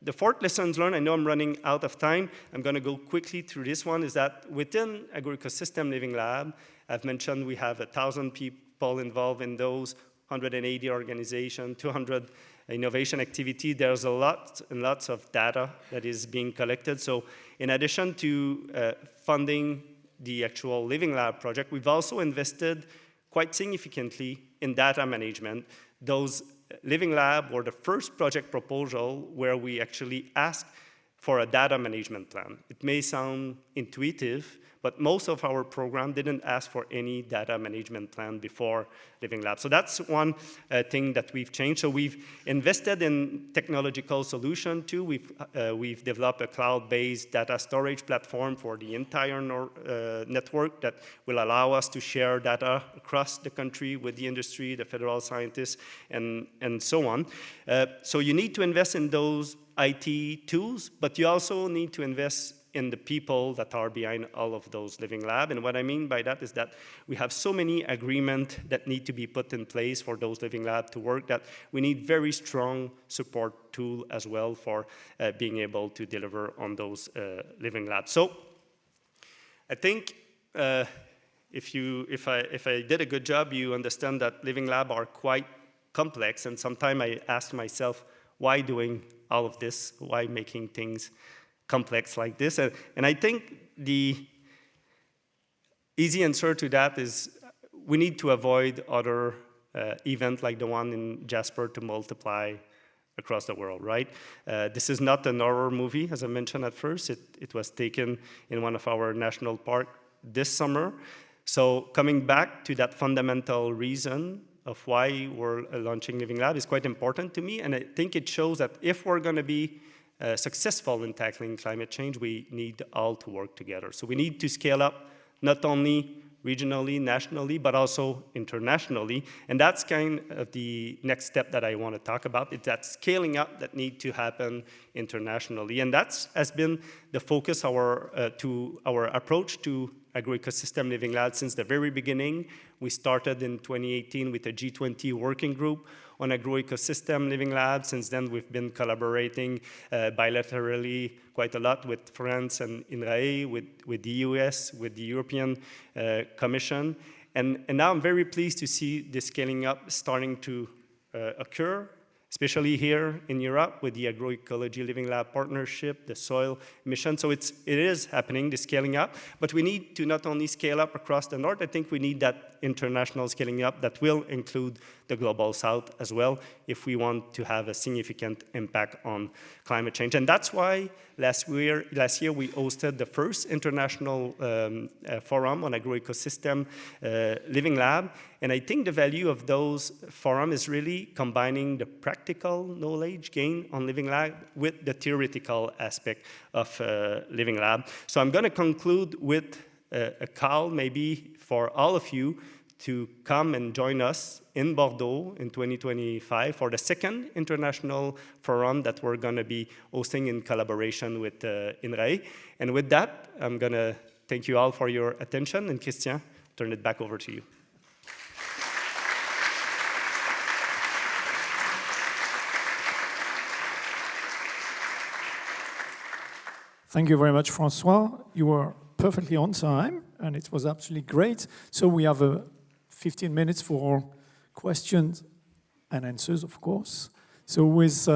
The fourth lessons learned, I know I'm running out of time, I'm going to go quickly through this one, is that within Agroecosystem Living Lab, I've mentioned we have 1,000 people involved in those, 180 organizations, 200 innovation activity. There's a lot and lots of data that is being collected. So in addition to funding the actual Living Lab project, we've also invested quite significantly in data management. Those Living Lab were the first project proposal where we actually asked for a data management plan. It may sound intuitive, but most of our program didn't ask for any data management plan before Living Lab. So that's one thing that we've changed. So we've invested in technological solution too. We've developed a cloud-based data storage platform for the entire network that will allow us to share data across the country with the industry, the federal scientists, and so on. So you need to invest in those IT tools, but you also need to invest in the people that are behind all of those Living Lab. And what I mean by that is that we have so many agreements that need to be put in place for those Living Lab to work that we need very strong support tool as well for being able to deliver on those Living Labs. So I think if I did a good job, you understand that Living Lab are quite complex, and sometimes I ask myself, why doing all of this? Why making things complex like this? And I think the easy answer to that is we need to avoid other events like the one in Jasper to multiply across the world, right? This is not an horror movie, as I mentioned at first. It was taken in one of our national parks this summer. So coming back to that fundamental reason, of why we're launching Living Lab is quite important to me, and I think it shows that if we're going to be successful in tackling climate change, we need all to work together. So we need to scale up not only regionally, nationally, but also internationally. And that's kind of the next step that I want to talk about. It's that scaling up that need to happen internationally. And that has been the focus to our approach to Agroecosystem Living Lab since the very beginning. We started in 2018 with a G20 working group on Agroecosystem Living Lab. Since then, we've been collaborating bilaterally quite a lot with France and INRAE, with the US, with the European Commission. And now I'm very pleased to see the scaling up starting to occur, especially here in Europe with the Agroecology Living Lab partnership, the soil mission. So it is happening, the scaling up, but we need to not only scale up across the north, I think we need that international scaling up that will include the global south as well if we want to have a significant impact on climate change. And that's why last year we hosted the first international forum on Agroecosystem Living Lab. And I think the value of those forums is really combining the practical knowledge gained on Living Lab with the theoretical aspect of Living Lab. So I'm going to conclude with a call maybe for all of you to come and join us in Bordeaux in 2025 for the second international forum that we're going to be hosting in collaboration with INRAE. And with that, I'm going to thank you all for your attention. And Chrétien, turn it back over to you. Thank you very much, François. You were perfectly on time, and it was absolutely great. So we have 15 minutes for questions and answers, of course. So who is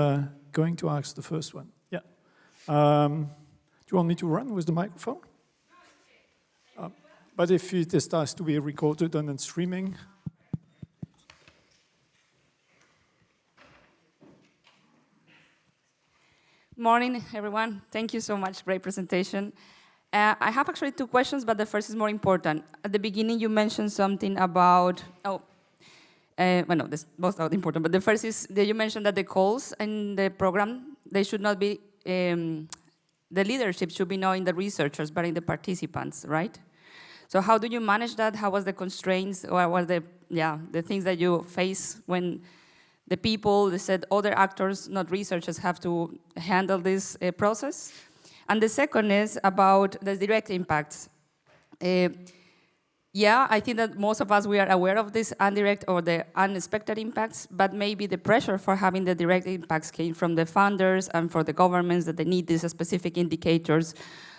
going to ask the first one? Yeah. Do you want me to run with the microphone? But if it has to be recorded and then streaming. Morning, everyone. Thank you so much. Great presentation. I have actually two questions, but the first is more important. At the beginning, you mentioned something about, well, no, both are important, but the first is that you mentioned that the calls in the program, they should not be, the leadership should be not in the researchers, but in the participants, right? So how do you manage that? How was the constraints, or what were the things that you face when the people, they said other actors, not researchers, have to handle this process? And the second is about the direct impacts. I think that most of us, we are aware of this indirect or the unexpected impacts, but maybe the pressure for having the direct impacts came from the funders and for the governments that they need these specific indicators.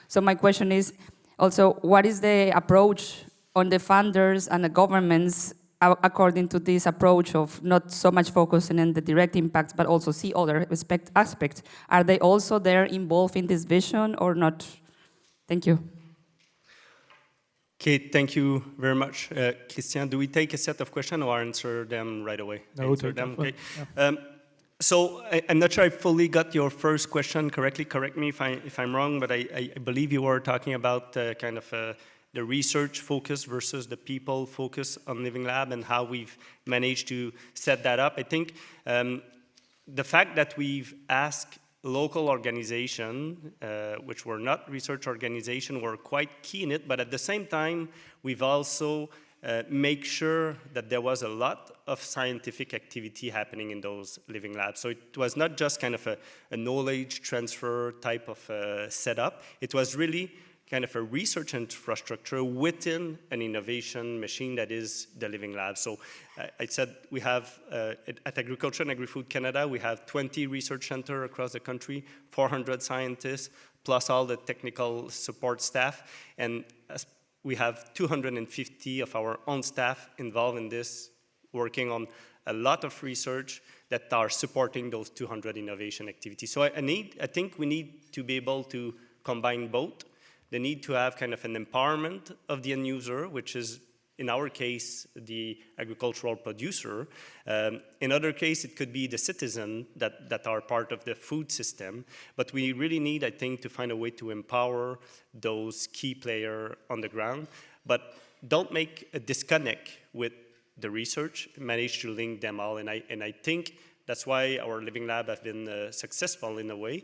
So my question is also, what is the approach on the funders and the governments according to this approach of not so much focusing on the direct impacts, but also see other aspects? Are they also there involved in this vision or not? Thank you. Okay, thank you very much. Chrétien, do we take a set of questions or answer them right away? No, answer them, okay. Yeah. So I'm not sure I fully got your first question correctly. Correct me if I'm wrong, but I believe you were talking about kind of the research focus versus the people focus on Living Lab and how we've managed to set that up. I think the fact that we've asked local organization, which were not research organization, were quite key in it, but at the same time, we've also make sure that there was a lot of scientific activity happening in those Living Labs. So it was not just kind of a knowledge transfer type of setup. It was really kind of a research infrastructure within an innovation machine that is the Living Lab. So I said we have, at Agriculture and Agri-Food Canada, we have 20 research centers across the country, 400 scientists, plus all the technical support staff. And we have 250 of our own staff involved in this, working on a lot of research that are supporting those 200 innovation activities. So I think we need to be able to combine both. The need to have kind of an empowerment of the end user, which is, in our case, the agricultural producer. In other case, it could be the citizen that are part of the food system. But we really need, I think, to find a way to empower those key players on the ground. But don't make a disconnect with the research, managed to link them all. And I think that's why our Living Lab has been successful in a way,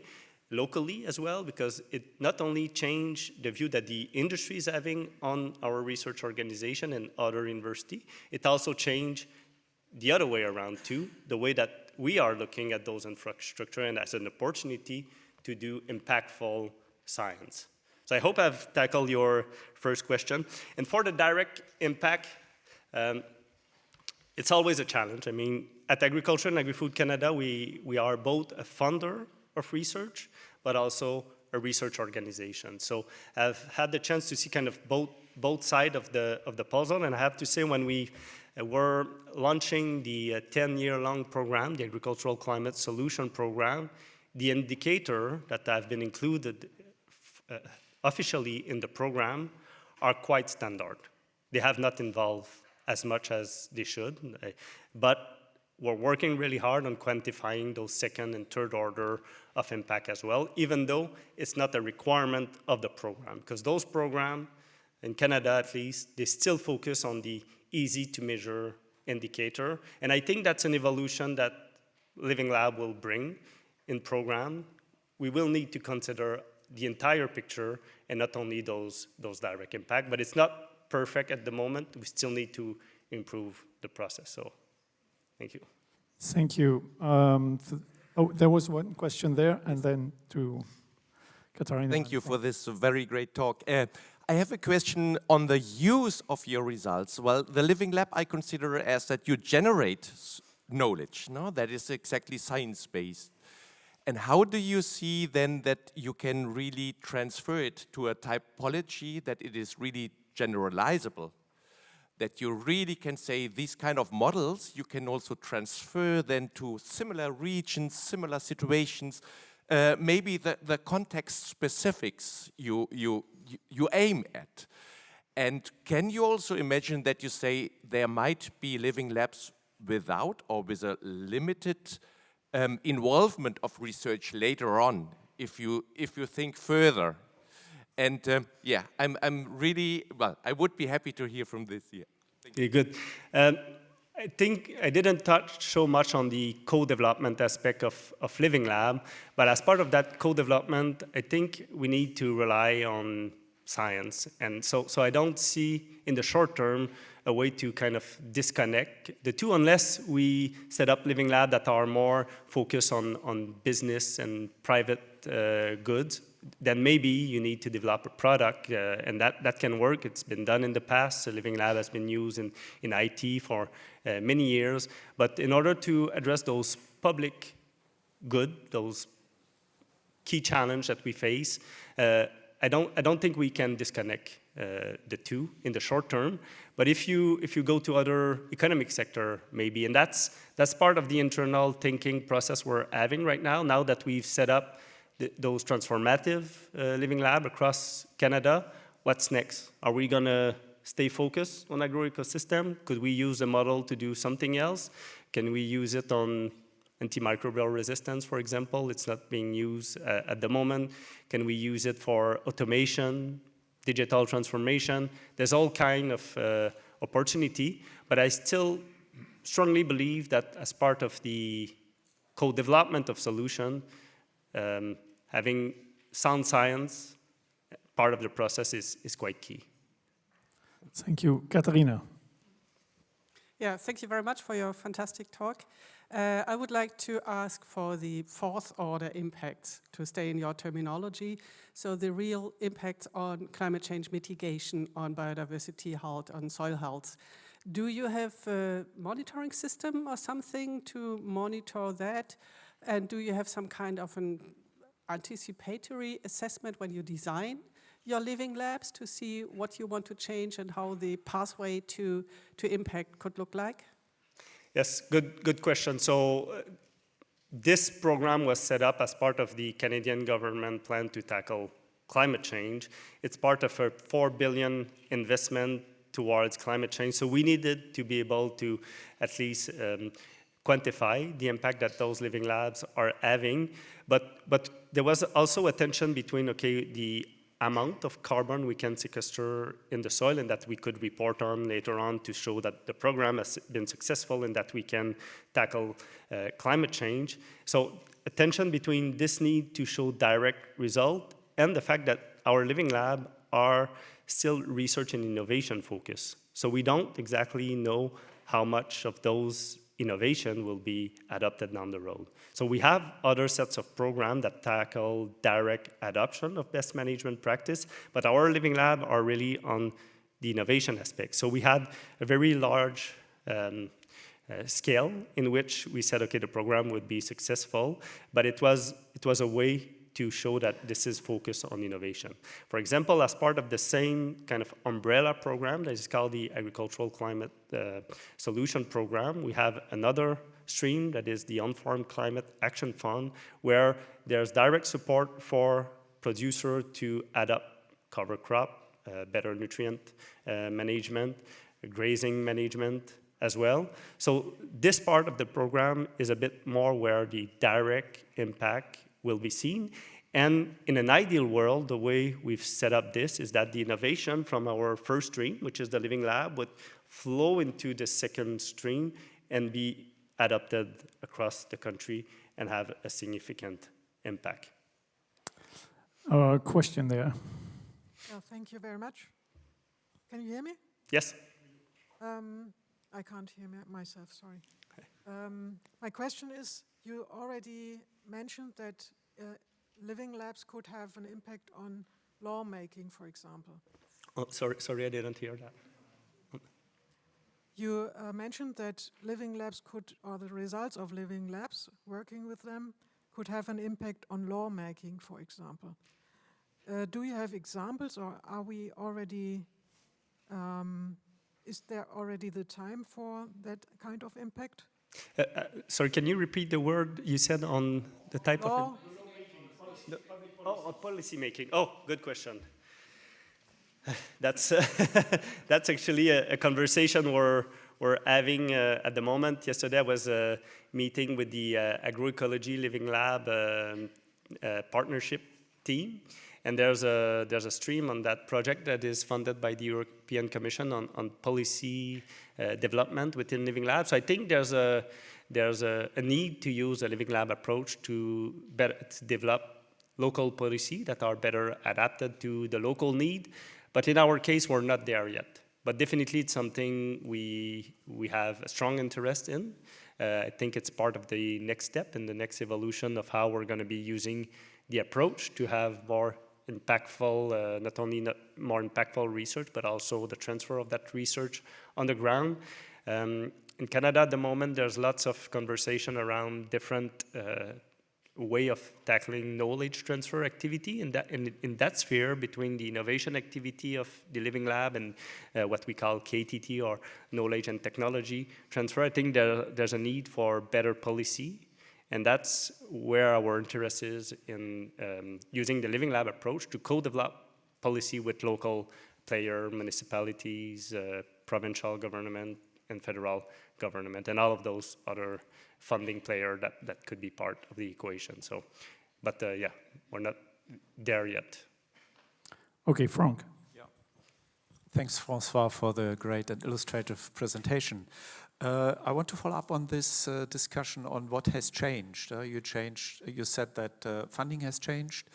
locally as well, because it not only changed the view that the industry is having on our research organization and other university, it also changed the other way around too, the way that we are looking at those infrastructure and as an opportunity to do impactful science. So I hope I've tackled your first question. And for the direct impact, it's always a challenge. I mean, at Agriculture and Agri-Food Canada, we are both a funder of research, but also a research organization. So I've had the chance to see kind of both sides of the puzzle, and I have to say when we were launching the 10-year-long program, the Agricultural Climate Solution Program, the indicator that have been included officially in the program are quite standard. They have not evolved as much as they should, but we're working really hard on quantifying those second and third order of impact as well, even though it's not a requirement of the program, because those programs, in Canada at least, they still focus on the easy to measure indicator. And I think that's an evolution that Living Lab will bring in program. We will need to consider the entire picture and not only those direct impact, but it's not perfect at the moment. We still need to improve the process. So thank you. Thank you. There was one question there, and then to Katharina. Thank you for this very great talk. I have a question on the use of your results. Well, the Living Lab I consider as that you generate knowledge, no? That is exactly science-based. And how do you see then that you can really transfer it to a typology that it is really generalizable? That you really can say these kind of models, you can also transfer then to similar regions, similar situations, maybe the context specifics you aim at. And can you also imagine that you say there might be living labs without or with a limited involvement of research later on, if you think further? And yeah, I'm really, well, I would be happy to hear from this. Yeah. Okay, good. I think I didn't touch so much on the co-development aspect of Living Lab, but as part of that co-development, I think we need to rely on science. And so I don't see in the short term a way to kind of disconnect the two unless we set up Living Lab that are more focused on business and private goods. Then maybe you need to develop a product, and that can work. It's been done in the past. The Living Lab has been used in IT for many years. But in order to address those public good, those key challenges that we face, I don't think we can disconnect the two in the short term. But if you go to other economic sector, maybe, and that's part of the internal thinking process we're having right now. Now that we've set up those transformative Living Lab across Canada, what's next? Are we going to stay focused on agroecosystem? Could we use a model to do something else? Can we use it on antimicrobial resistance, for example? It's not being used at the moment. Can we use it for automation, digital transformation? There's all kind of opportunity, but I still strongly believe that as part of the co-development of solution, having sound science, part of the process is quite key. Thank you. Katharina. Yeah, thank you very much for your fantastic talk. I would like to ask for the fourth order impacts, to stay in your terminology. So the real impact on climate change mitigation, on biodiversity health, on soil health. Do you have a monitoring system or something to monitor that? And do you have some kind of an anticipatory assessment when you design your living labs to see what you want to change and how the pathway to impact could look like? Yes, good question. So this program was set up as part of the Canadian government plan to tackle climate change. It's part of a $4 billion investment towards climate change. So we needed to be able to at least quantify the impact that those living labs are having. But there was also a tension between, okay, the amount of carbon we can sequester in the soil and that we could report on later on to show that the program has been successful and that we can tackle climate change. So a tension between this need to show direct result and the fact that our living lab are still research and innovation focused. So we don't exactly know how much of those innovation will be adopted down the road. So we have other sets of programs that tackle direct adoption of best management practice, but our living lab are really on the innovation aspect. So we had a very large scale in which we said, okay, the program would be successful, but it was a way to show that this is focused on innovation. For example, as part of the same kind of umbrella program that is called the Agricultural Climate Solution Program, we have another stream that is the On-Farm Climate Action Fund, where there's direct support for producers to adopt cover crop, better nutrient management, grazing management as well. So this part of the program is a bit more where the direct impact will be seen. And in an ideal world, the way we've set up this is that the innovation from our first stream, which is the living lab, would flow into the second stream and be adopted across the country and have a significant impact. Question there. Yeah, thank you very much. Can you hear me? Yes? I can't hear myself, sorry. My question is, you already mentioned that living labs could have an impact on lawmaking, for example. Oh, sorry, I didn't hear that. You mentioned that living labs could, or the results of living labs, working with them, could have an impact on lawmaking, for example. Do you have examples, or are we already, is there already the time for that kind of impact? Sorry, can you repeat the word you said on the type of... Policy making. Oh, good question. That's that's actually a conversation we're having at the moment. Yesterday I was meeting with the Agroecology Living Lab partnership team, and there's a stream on that project that is funded by the European Commission on policy development within Living Labs. So I think there's a need to use a Living Lab approach to better develop local policy that are better adapted to the local need. But in our case, we're not there yet. But definitely it's something we have a strong interest in. I think it's part of the next step in the next evolution of how we're going to be using the approach to have more impactful, not only more impactful research, but also the transfer of that research on the ground. In Canada at the moment, there's lots of conversation around different way of tackling knowledge transfer activity in that sphere between the innovation activity of the Living Lab and what we call KTT, or knowledge and technology transfer. I think there's a need for better policy, and that's where our interest is in using the Living Lab approach to co-develop policy with local player, municipalities, provincial government, and federal government, and all of those other funding player that could be part of the equation. So, but yeah, we're not there yet. Okay, Frank. Yeah. Thanks, François, for the great and illustrative presentation. I want to follow up on this discussion on what has changed. You said that funding has changed,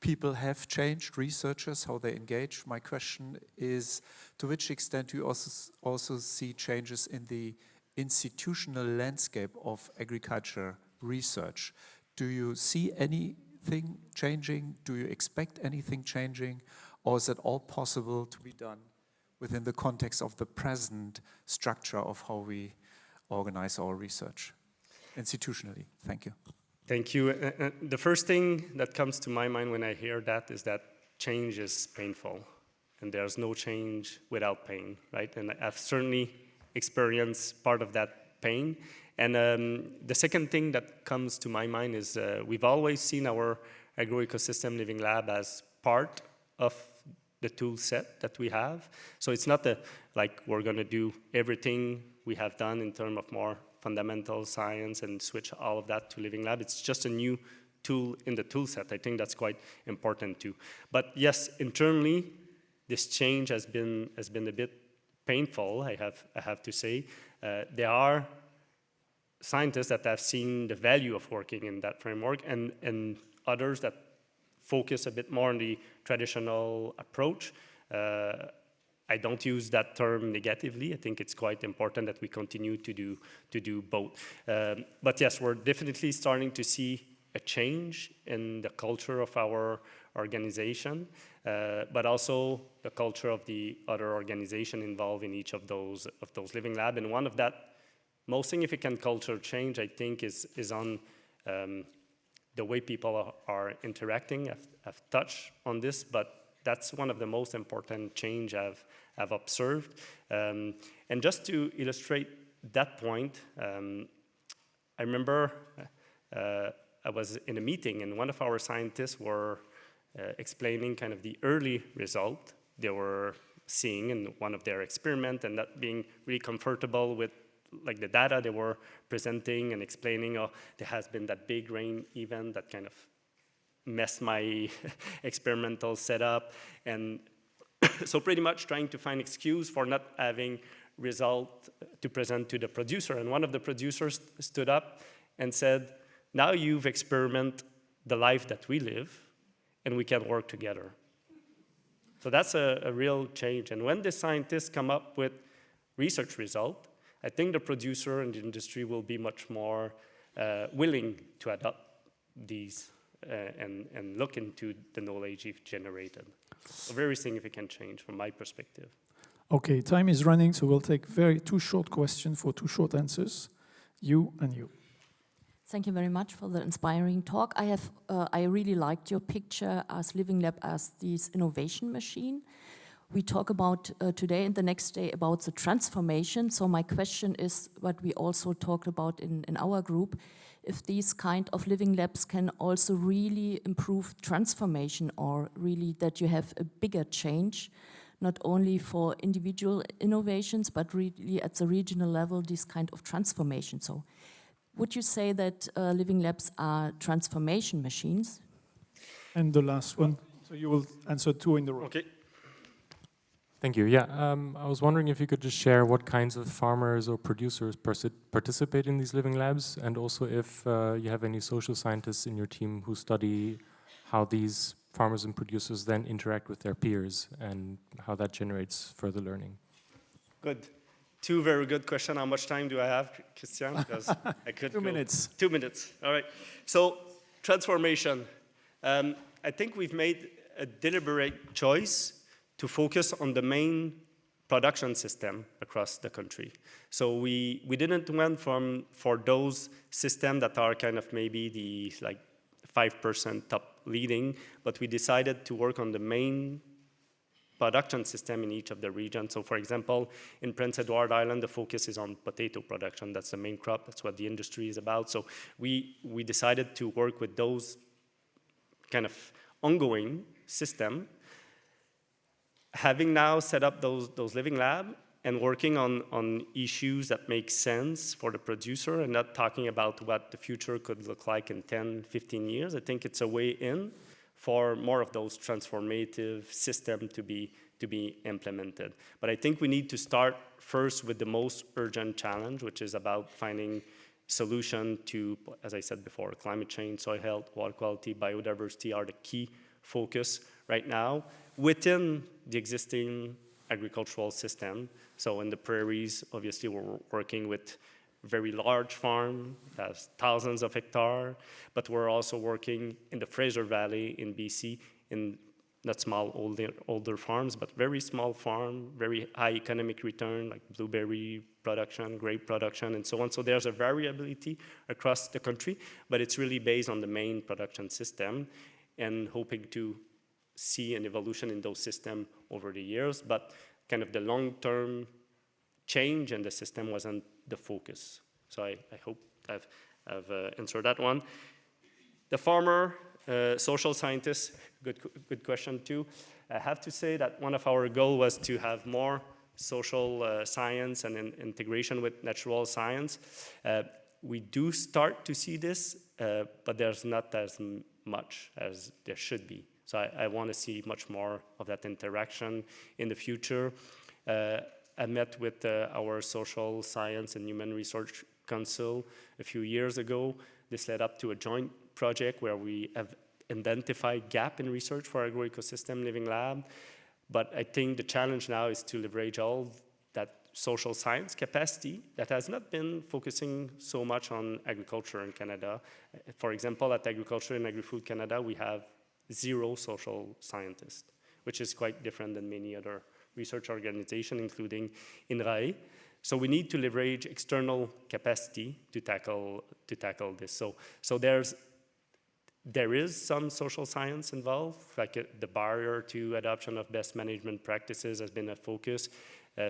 people have changed, researchers, how they engage. My question is, to which extent do you also see changes in the institutional landscape of agriculture research? Do you see anything changing? Do you expect anything changing? Or is it all possible to be done within the context of the present structure of how we organize our research institutionally? Thank you. Thank you. The first thing that comes to my mind when I hear that is that change is painful, and there's no change without pain, right? And I've certainly experienced part of that pain. And the second thing that comes to my mind is we've always seen our Agroecosystem Living Lab as part of the tool set that we have. So it's not like we're going to do everything we have done in terms of more fundamental science and switch all of that to Living Lab. It's just a new tool in the tool set. I think that's quite important too. But yes, internally, this change has been a bit painful, I have to say. There are scientists that have seen the value of working in that framework, and others that focus a bit more on the traditional approach. I don't use that term negatively. I think it's quite important that we continue to do both. But yes, we're definitely starting to see a change in the culture of our organization, but also the culture of the other organization involved in each of those living lab. And one of that most significant culture change, I think, is on the way people are interacting. I've touched on this, but that's one of the most important change I've observed. And just to illustrate that point, I remember I was in a meeting and one of our scientists were explaining kind of the early result they were seeing in one of their experiments, and that being really comfortable with like the data they were presenting and explaining, oh, there has been that big rain event that kind of messed my experimental setup. And so pretty much trying to find excuse for not having result to present to the producer. And one of the producers stood up and said, now you've experimented the life that we live and we can work together. So that's a real change. And when the scientists come up with research result, I think the producer and the industry will be much more willing to adopt these and look into the knowledge you've generated. A very significant change from my perspective. Okay, time is running, so we'll take two short questions for two short answers. You and you. Thank you very much for the inspiring talk. I really liked your picture as Living Lab as this innovation machine. We talk about today and the next day about the transformation. So my question is what we also talked about in our group, if these kind of living labs can also really improve transformation, or really that you have a bigger change, not only for individual innovations, but really at the regional level, this kind of transformation. So would you say that living labs are transformation machines? And the last one, so you will answer two in the row. Okay. Thank you. Yeah, I was wondering if you could just share what kinds of farmers or producers participate in these living labs, and also if you have any social scientists in your team who study how these farmers and producers then interact with their peers and how that generates further learning. Good. Two very good questions. How much time do I have, Chrétien? Because I could 2 minutes. 2 minutes. All right. So transformation. I think we've made a deliberate choice to focus on the main production system across the country. So we didn't went for those systems that are kind of maybe the like 5% top leading, but we decided to work on the main production system in each of the regions. So for example, in Prince Edward Island, the focus is on potato production. That's the main crop. That's what the industry is about. So we decided to work with those kind of ongoing system. Having now set up those living lab and working on issues that make sense for the producer and not talking about what the future could look like in 10, 15 years, I think it's a way in for more of those transformative systems to be implemented. But I think we need to start first with the most urgent challenge, which is about finding solution to, as I said before, climate change, soil health, water quality, biodiversity are the key focus right now within the existing agricultural system. So in the prairies, obviously we're working with very large farm, that's thousands of hectares, but we're also working in the Fraser Valley in BC in not small older farms, but very small farm, very high economic return, like blueberry production, grape production, and so on. So there's a variability across the country, but it's really based on the main production system and hoping to see an evolution in those systems over the years, but kind of the long-term change in the system wasn't the focus. So I hope I've answered that one. The farmer, social scientists, good question too. I have to say that one of our goals was to have more social science and integration with natural science. we do start to see this, but there's not as much as there should be. So I want to see much more of that interaction in the future. I met with our Social Science and Human Research Council a few years ago. This led up to a joint project where we have identified gap in research for Agroecosystem Living Lab. But I think the challenge now is to leverage all that social science capacity that has not been focusing so much on agriculture in Canada. For example, at Agriculture and Agri-Food Canada, we have 0 social scientists, which is quite different than many other research organizations, including INRAE. So we need to leverage external capacity to tackle this. So there is some social science involved, like the barrier to adoption of best management practices has been a focus.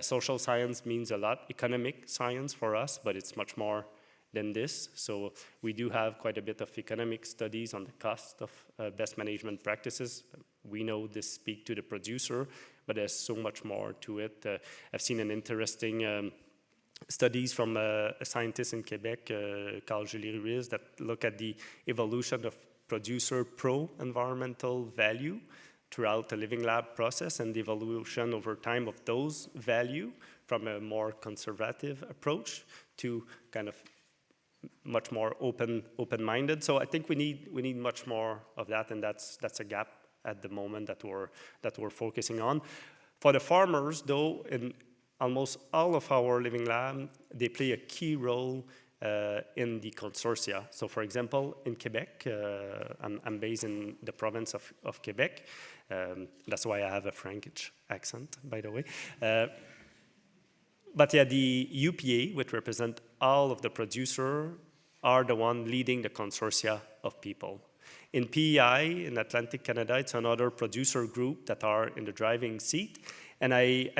Social science means a lot, economic science for us, but it's much more than this. So we do have quite a bit of economic studies on the cost of best management practices. We know this speaks to the producer, but there's so much more to it. I've seen an interesting studies from a scientist in Quebec, Carl Julie Ruiz, that look at the evolution of producer pro-environmental value throughout the living lab process and the evolution over time of those value from a more conservative approach to kind of much more open-minded. So I think we need much more of that, and that's a gap at the moment that we're focusing on. For the farmers, though, in almost all of our living lab, they play a key role in the consortia. So for example, in Quebec, I'm based in the province of Quebec. That's why I have a Frankish accent, by the way. But yeah, the UPA, which represent all of the producers, are the one leading the consortia of people. In PEI, in Atlantic Canada, it's another producer group that are in the driving seat. And I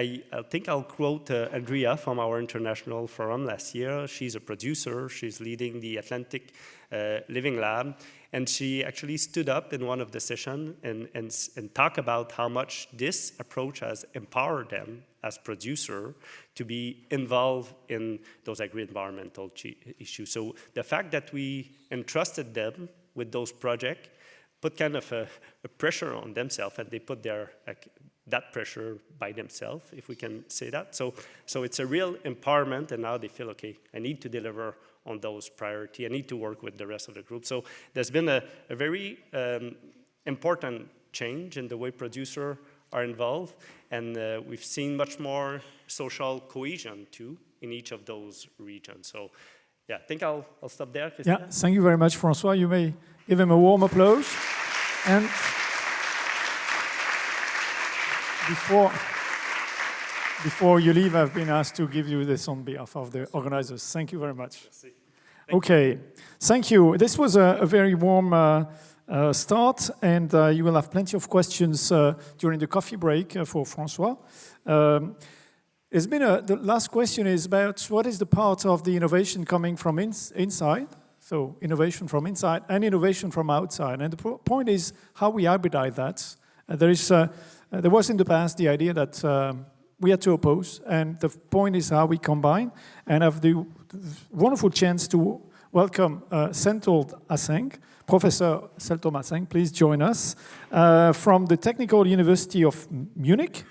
think I'll quote Andrea from our international forum last year. She's a producer. She's leading the Atlantic Living Lab. And she actually stood up in one of the sessions and talked about how much this approach has empowered them as producer to be involved in those agri-environmental issues. So the fact that we entrusted them with those projects put kind of a pressure on themselves, and they put their that pressure by themselves, if we can say that. So it's a real empowerment, and now they feel, okay, I need to deliver on those priorities. I need to work with the rest of the group. So there's been a very important change in the way producers are involved, and we've seen much more social cohesion too in each of those regions. So yeah, I think I'll stop there, Chrétien. Yeah, thank you very much, François. You may give him a warm applause. And before you leave, I've been asked to give you this on behalf of the organizers. Thank you very much. Okay, thank you. This was a very warm start, and you will have plenty of questions during the coffee break for François. It's been the last question is about what is the part of the innovation coming from inside, so innovation from inside and innovation from outside. And the point is how we hybridize that. There was in the past the idea that we had to oppose, and the point is how we combine, and have the wonderful chance to welcome Senthold Asseng, Professor Senthold Asseng, please join us, from the Technical University of Munich.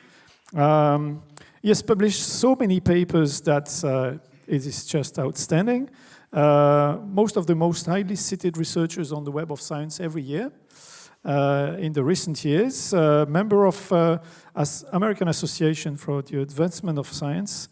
He has published so many papers that it is just outstanding. Most of the most highly cited researchers on the Web of Science every year. In the recent years, member of American Association for the Advancement of Science.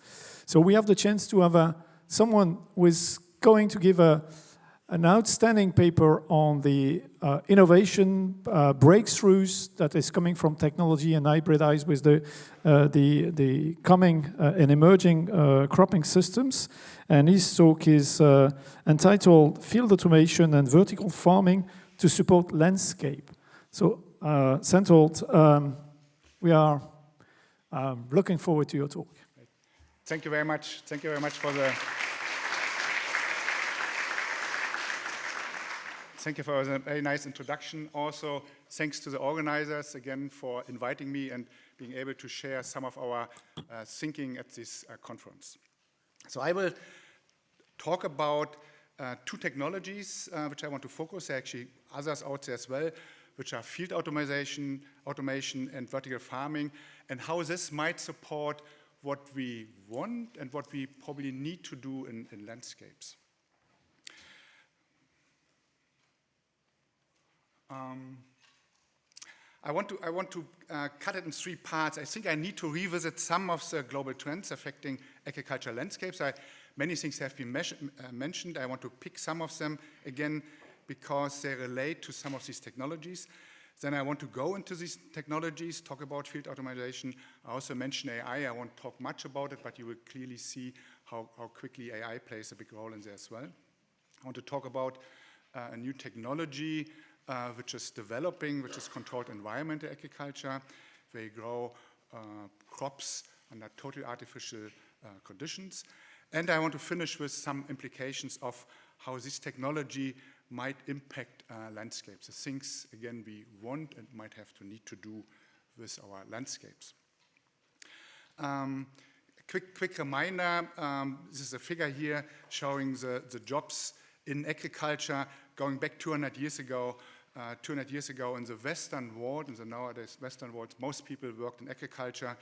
So we have the chance to have someone who is going to give an outstanding paper on the innovation breakthroughs that is coming from technology and hybridized with the coming and emerging cropping systems. And his talk is entitled Field Automation and Vertical Farming to Support Landscape. So, Senthold, we are looking forward to your talk. Thank you very much. Thank you very much for the... Thank you for the very nice introduction. Also, thanks to the organizers again for inviting me and being able to share some of our thinking at this conference. So I will talk about Two technologies which I want to focus, there are actually others out there as well, which are field automation and vertical farming, and how this might support what we want and what we probably need to do in landscapes. I want to cut it in 3 parts. I think I need to revisit some of the global trends affecting agricultural landscapes. Many things have been mentioned. I want to pick some of them again because they relate to some of these technologies. Then I want to go into these technologies, talk about field automation. I also mention AI. I won't talk much about it, but you will clearly see how quickly AI plays a big role in there as well. I want to talk about a new technology which is developing, which is controlled environmental agriculture, where you grow crops under totally artificial conditions. And I want to finish with some implications of how this technology might impact landscapes, the things, again, we want and might have to need to do with our landscapes. Quick reminder, this is a figure here showing the jobs in agriculture going back 200 years ago. 200 years ago in the Western world, in the nowadays Western world, most people worked in agriculture.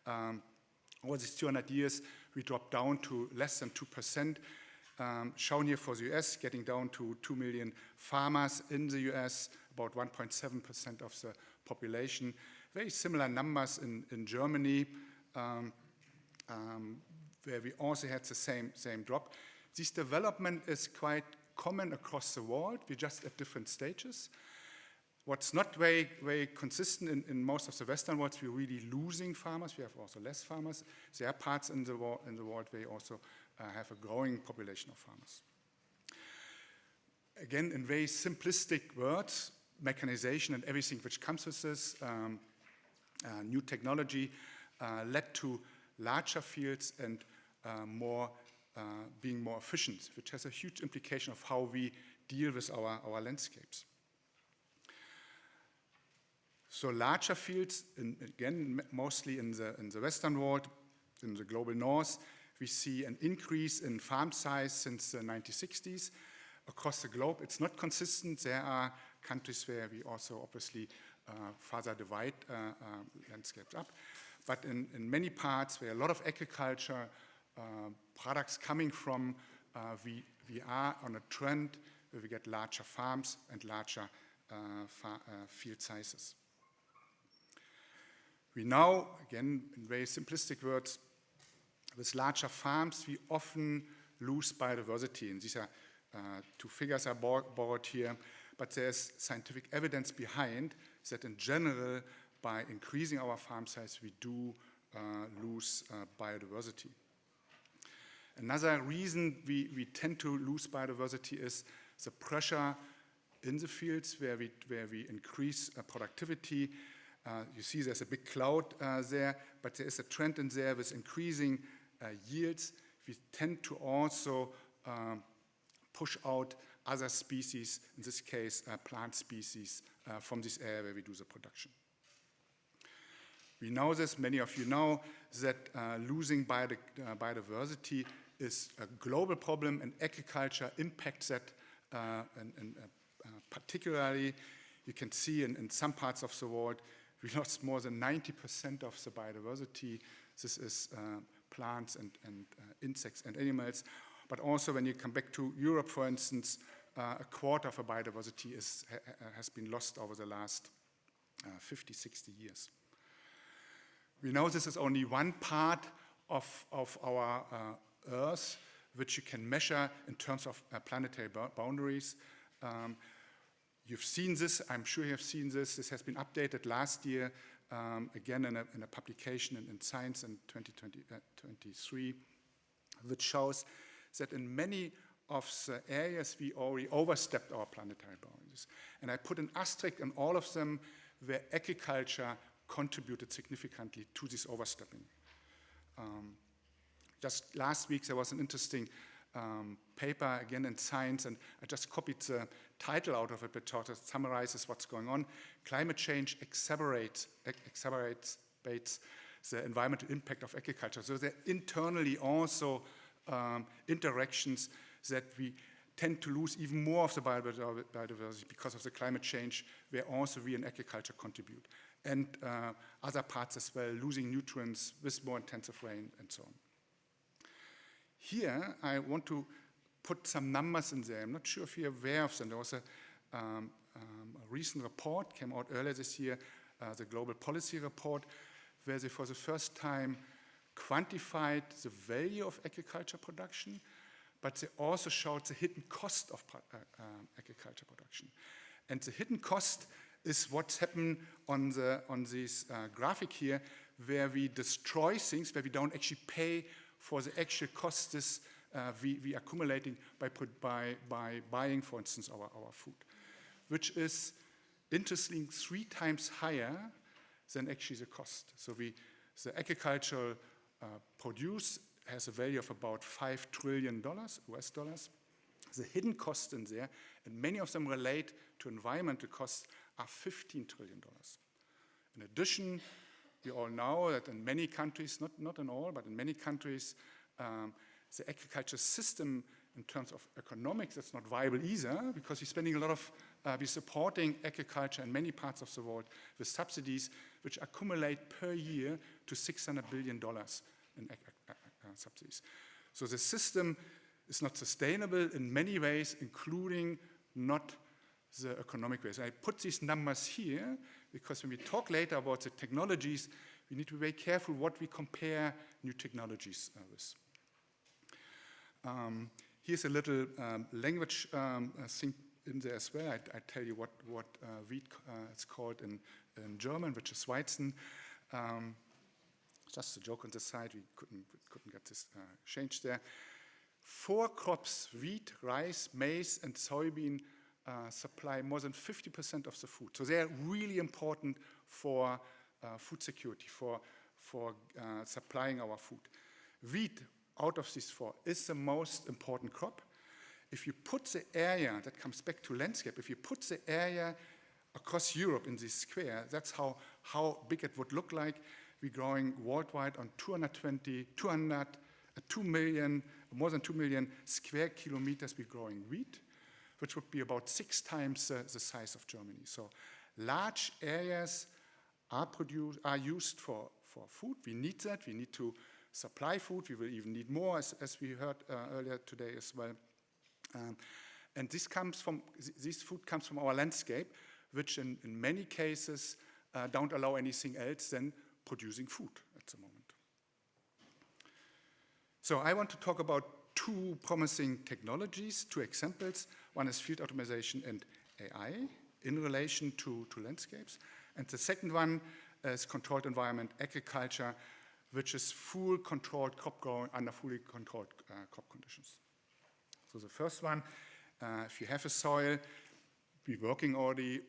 Over these 200 years, we dropped down to less than 2%. Shown here for the US, getting down to 2 million farmers in the US, about 1.7% of the population. Very similar numbers in Germany, where we also had the same drop. This development is quite common across the world. We're just at different stages. What's not very consistent in most of the Western world, we're really losing farmers. We have also less farmers. There are parts in the world where we also have a growing population of farmers. Again, in very simplistic words, mechanization and everything which comes with this, new technology led to larger fields and being more efficient, which has a huge implication of how we deal with our landscapes. So larger fields, again, mostly in the Western world, in the global north, we see an increase in farm size since the 1960s. Across the globe, it's not consistent. There are countries where we also obviously further divide landscapes up. But in many parts where a lot of agriculture products coming from, we are on a trend where we get larger farms and larger field sizes. We now, again, in very simplistic words, with larger farms, we often lose biodiversity. And these are 2 figures I borrowed here, but there's scientific evidence behind that in general, by increasing our farm size, we do lose biodiversity. Another reason we tend to lose biodiversity is the pressure in the fields where we increase productivity. You see there's a big cloud there, but there is a trend in there with increasing yields. We tend to also push out other species, in this case plant species, from this area where we do the production. We know this, many of you know, that losing biodiversity is a global problem, and agriculture impacts that, and particularly, you can see in some parts of the world, we lost more than 90% of the biodiversity. This is plants and insects and animals. But also when you come back to Europe, for instance, a quarter of the biodiversity has been lost over the last 50, 60 years. We know this is only one part of our Earth, which you can measure in terms of planetary boundaries. You've seen this, I'm sure you have seen this. This has been updated last year, again in a publication in Science in 2023, which shows that in many of the areas we already overstepped our planetary boundaries. And I put an asterisk on all of them where agriculture contributed significantly to this overstepping. Just last week there was an interesting paper, again in Science, and I just copied the title out of it, but it summarizes what's going on. Climate change exacerbates the environmental impact of agriculture. So there are internally also interactions that we tend to lose even more of the biodiversity because of the climate change, where also we in agriculture contribute. And other parts as well, losing nutrients with more intensive rain and so on. Here, I want to put some numbers in there. I'm not sure if you're aware of them. There was a recent report, came out earlier this year, the Global Policy Report, where they for the first time quantified the value of agriculture production, but they also showed the hidden cost of agriculture production. And the hidden cost is what's happened on this graphic here, where we destroy things, where we don't actually pay for the actual costs we accumulating by buying, for instance, our food, which is interestingly 3 times higher than actually the cost. So the agricultural produce has a value of about $5 trillion, US dollars. The hidden costs in there, and many of them relate to environmental costs, are $15 trillion. In addition, we all know that in many countries, not in all, but in many countries, the agriculture system in terms of economics, it's not viable either, because we're spending a lot of, we're supporting agriculture in many parts of the world with subsidies which accumulate per year to $600 billion in subsidies. So the system is not sustainable in many ways, including not the economic ways. I put these numbers here because when we talk later about the technologies, we need to be very careful what we compare new technologies with. Here's a little language thing in there as well. I tell you what wheat it's called in German, which is Weizen. Just a joke on the side, we couldn't get this changed there. 4 crops, wheat, rice, maize, and soybean, supply more than 50% of the food. So they are really important for food security, for supplying our food. Wheat, out of these 4, is the most important crop. If you put the area, that comes back to landscape, if you put the area across Europe in this square, that's how big it would look like. We're growing worldwide on 2 million, more than 2 million square kilometers we're growing wheat, which would be about 6 times the size of Germany. So large areas are used for food. We need that. We need to supply food. We will even need more, as we heard earlier today as well. And this food comes from our landscape, which in many cases don't allow anything else than producing food at the moment. So I want to talk about 2 promising technologies, 2 examples. One is field optimization and AI in relation to landscapes. And the second one is controlled environment agriculture, which is full controlled crop growing under fully controlled crop conditions. So the first one, if you have a soil, we're working already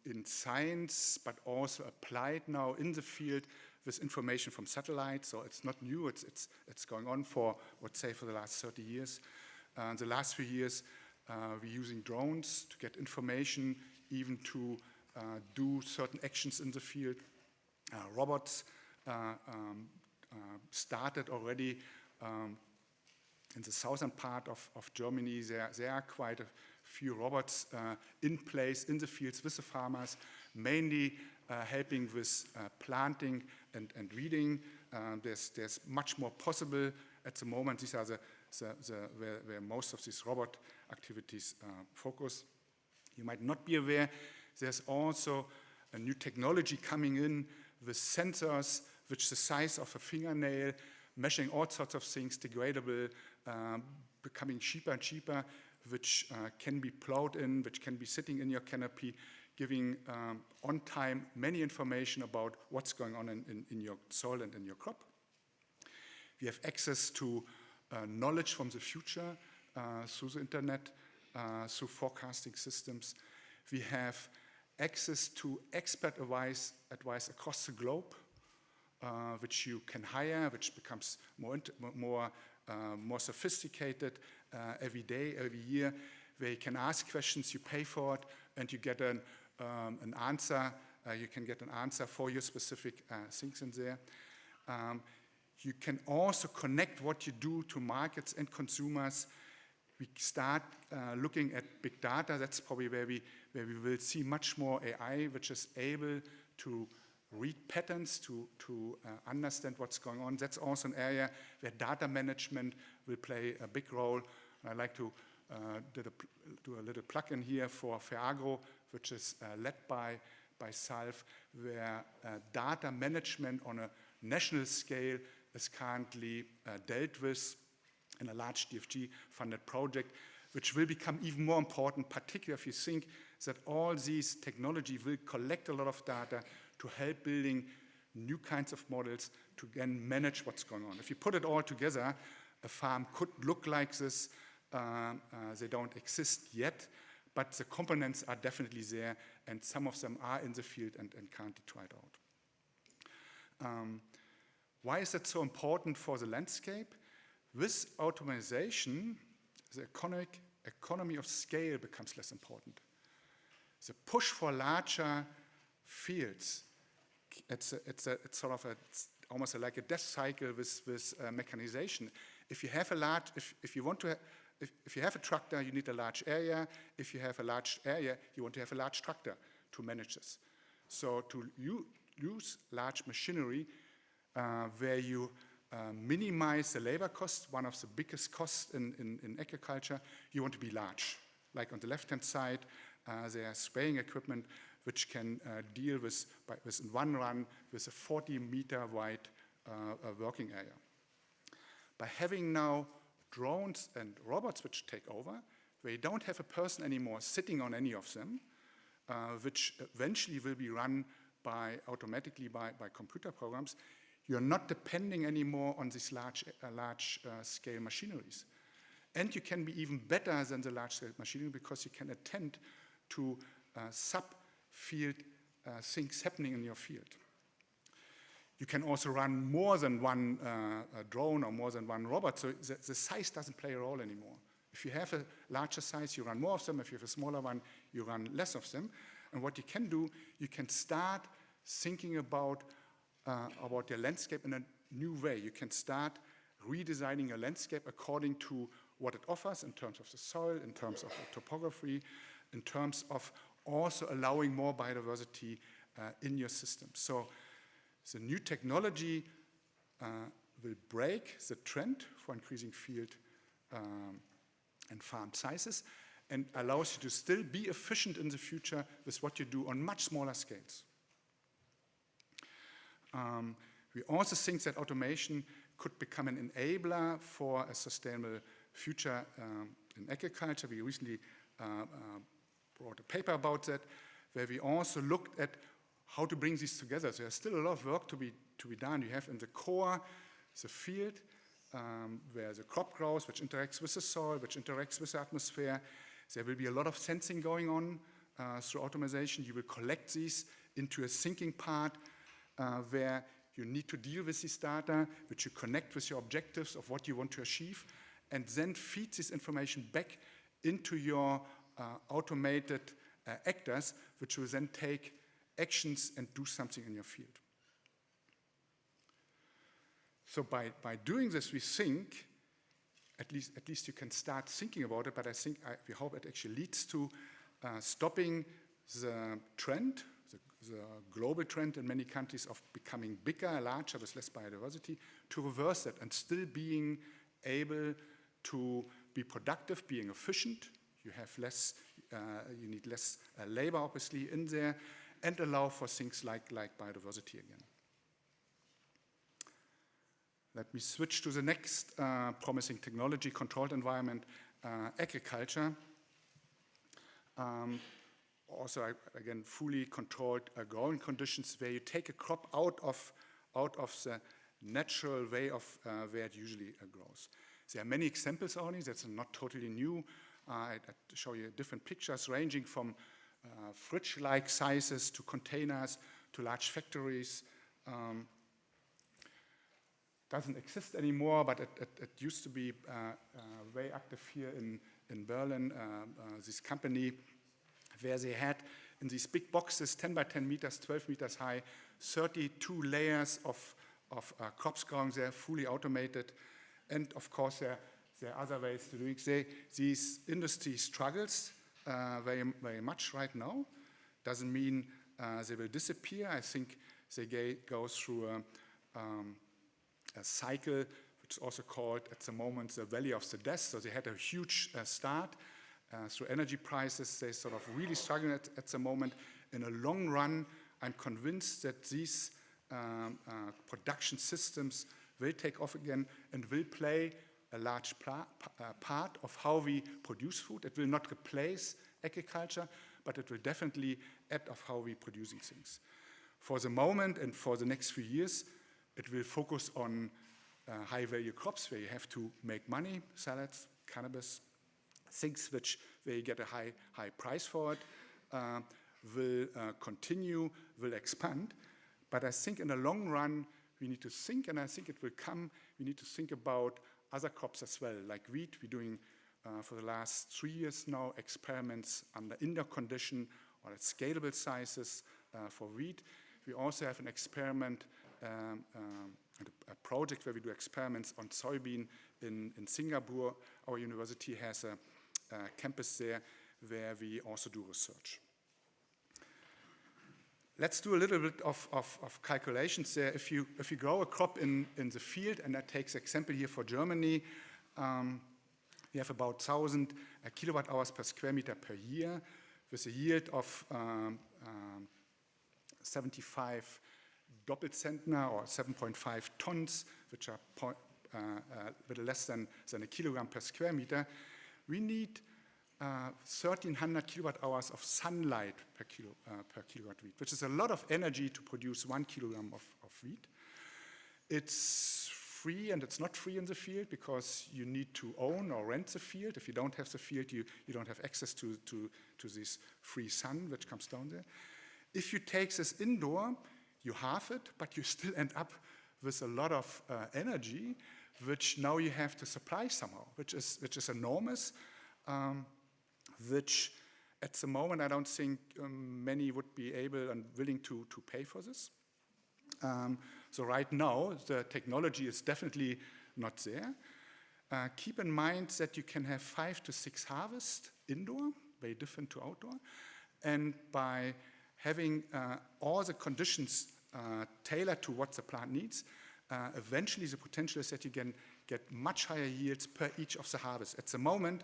in science, but also applied now in the field with information from satellites. So it's not new, it's going on for, let's say, for the last 30 years. The last few years, we're using drones to get information, even to do certain actions in the field. Robots started already in the southern part of Germany. There are quite a few robots in place in the fields with the farmers, mainly helping with planting and weeding. There's much more possible at the moment. These are where most of these robot activities focus. You might not be aware, there's also a new technology coming in with sensors, which the size of a fingernail, measuring all sorts of things, degradable, becoming cheaper and cheaper, which can be plowed in, which can be sitting in your canopy, giving on time many information about what's going on in your soil and in your crop. We have access to knowledge from the future through the internet, through forecasting systems. We have access to expert advice across the globe, which you can hire, which becomes more sophisticated every day, every year, where you can ask questions, you pay for it, and you get an answer. You can get an answer for your specific things in there. You can also connect what you do to markets and consumers we start looking at big data. That's probably where we will see much more AI, which is able to read patterns, to understand what's going on. That's also an area where data management will play a big role. And I'd like to do a little plug-in here for FAIRagro, which is led by ZALF, where data management on a national scale is currently dealt with in a large DFG-funded project, which will become even more important, particularly if you think that all these technology will collect a lot of data to help building new kinds of models to again manage what's going on. If you put it all together, a farm could look like this. They don't exist yet, but the components are definitely there, and some of them are in the field and currently tried out. Why is that so important for the landscape? With automation, the economy of scale becomes less important. The push for larger fields, it's sort of almost like a death cycle with mechanization. If you have if you have a tractor, you need a large area. If you have a large area, you want to have a large tractor to manage this. So to use large machinery where you minimize the labor cost, one of the biggest costs in agriculture, you want to be large. Like on the left-hand side, there are spraying equipment which can deal with in one run with a 40-meter wide working area. By having now drones and robots which take over, where you don't have a person anymore sitting on any of them, which eventually will be run automatically by computer programs, you're not depending anymore on these large scale machineries. And you can be even better than the large scale machinery because you can attend to sub-field things happening in your field. You can also run more than one drone or more than one robot, so the size doesn't play a role anymore. If you have a larger size, you run more of them. If you have a smaller one, you run less of them. And what you can do, you can start thinking about your landscape in a new way. You can start redesigning your landscape according to what it offers in terms of the soil, in terms of the topography, in terms of also allowing more biodiversity in your system. So the new technology will break the trend for increasing field and farm sizes and allows you to still be efficient in the future with what you do on much smaller scales. We also think that automation could become an enabler for a sustainable future in agriculture. We recently brought a paper about that, where we also looked at how to bring these together. So there's still a lot of work to be done. You have in the core the field where the crop grows, which interacts with the soil, which interacts with the atmosphere. There will be a lot of sensing going on through automation. You will collect these into a thinking part where you need to deal with this data, which you connect with your objectives of what you want to achieve, and then feed this information back into your automated actors, which will then take actions and do something in your field. So by doing this, we think, at least you can start thinking about it, but we hope it actually leads to stopping the trend, the global trend in many countries of becoming bigger, larger, with less biodiversity, to reverse that and still being able to be productive, being efficient. You have less, you need less labor, obviously, in there, and allow for things like biodiversity again. Let me switch to the next promising technology, controlled environment, agriculture. Also, again, fully controlled growing conditions where you take a crop out of the natural way of where it usually grows. There are many examples only, that's not totally new. I show you different pictures ranging from fridge-like sizes to containers to large factories. Doesn't exist anymore, but it used to be very active here in Berlin, this company where they had in these big boxes, 10 by 10 meters, 12 meters high, 32 layers of crops growing there, fully automated. And of course, there There are other ways to do it. These industry struggles very, very much right now. Doesn't mean they will disappear. I think they go through a cycle, which is also called at the moment the Valley of the Death. So they had a huge start through energy prices. They sort of really struggling at the moment. In a long run, I'm convinced that these production systems will take off again and will play a large part of how we produce food. It will not replace agriculture, but it will definitely add of how we producing things. For the moment and for the next few years, it will focus on high-value crops where you have to make money, salads, cannabis, things where you get a high price for it, will continue, will expand. But I think in the long run, we need to think, and I think it will come, we need to think about other crops as well, like wheat. We're doing, for the last 3 years now, experiments under indoor condition or at scalable sizes for wheat. We also have an experiment, a project where we do experiments on soybean in Singapore. Our university has a campus there where we also do research. Let's do a little bit of calculations there. If you grow a crop in the field, and that takes example here for Germany, we have about 1,000 kilowatt hours per square meter per year with a yield of 75 Doppelzentner or 7.5 tons, which are a little less than a kilogram per square meter. We need 1,300 kilowatt hours of sunlight per kilowatt wheat, which is a lot of energy to produce 1 kilogram of wheat. It's free, and it's not free in the field because you need to own or rent the field. If you don't have the field, you don't have access to this free sun which comes down there. If you take this indoor, you halve it, but you still end up with a lot of energy, which now you have to supply somehow, which is enormous. Which at the moment I don't think many would be able and willing to pay for this. So right now the technology is definitely not there. Keep in mind that you can have 5 to 6 harvests indoor, very different to outdoor, and by having all the conditions tailored to what the plant needs, eventually the potential is that you can get much higher yields per each of the harvests. At the moment,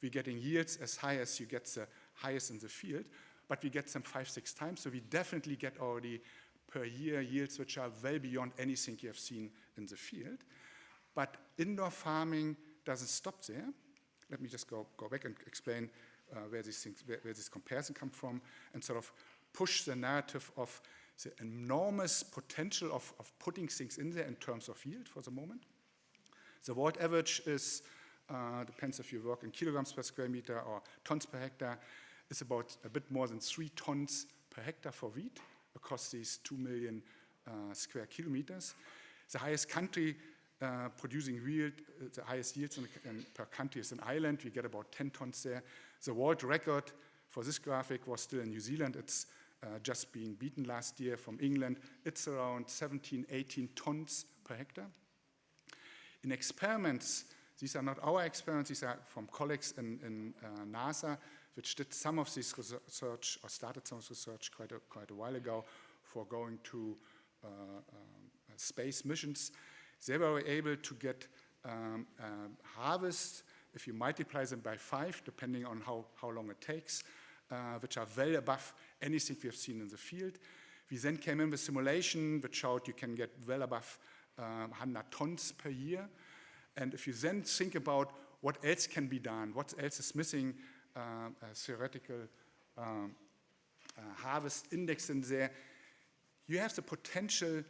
we're getting yields as high as you get the highest in the field, but we get them 5-6 times, so we definitely get already per year yields which are well beyond anything you have seen in the field. But indoor farming doesn't stop there. Let me just go back and explain where this comparison comes from, and sort of push the narrative of the enormous potential of putting things in there in terms of yield for the moment. The world average is, depends if you work in kilograms per square meter or tons per hectare, is about a bit more than 3 tons per hectare for wheat across these 2 million square kilometers. The highest country producing wheat, the highest yields per country is in Ireland. We get about 10 tons there. The world record for this graphic was still in New Zealand. It's just being beaten last year from England. It's around 17, 18 tons per hectare. In experiments, these are not our experiments, these are from colleagues in NASA, which did some of this research, or started some of this research quite a while ago for going to space missions. They were able to get harvest, if you multiply them by 5, depending on how long it takes, which are well above anything we have seen in the field. We then came in with simulation, which showed you can get well above 100 tons per year. And if you then think about what else can be done, what else is missing, a theoretical harvest index in there, you have the potential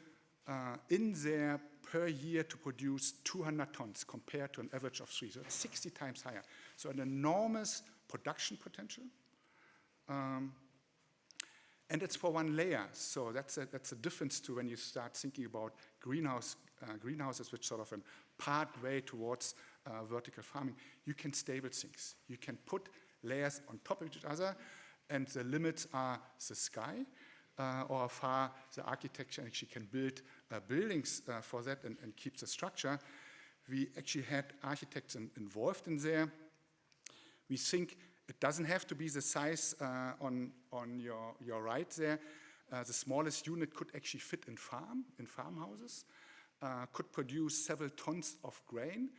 in there per year to produce 200 tons compared to an average of 3. So it's 60 times higher. So an enormous production potential. And it's for one layer. So that's a difference to when you start thinking about greenhouses, which sort of a pathway towards vertical farming. You can stable things. You can put layers on top of each other, and the limits are the sky, or how far the architecture actually can build buildings for that and keep the structure. We actually had architects involved in there. We think it doesn't have to be the size on your right there. The smallest unit could actually fit in farmhouses, could produce several tons of grain,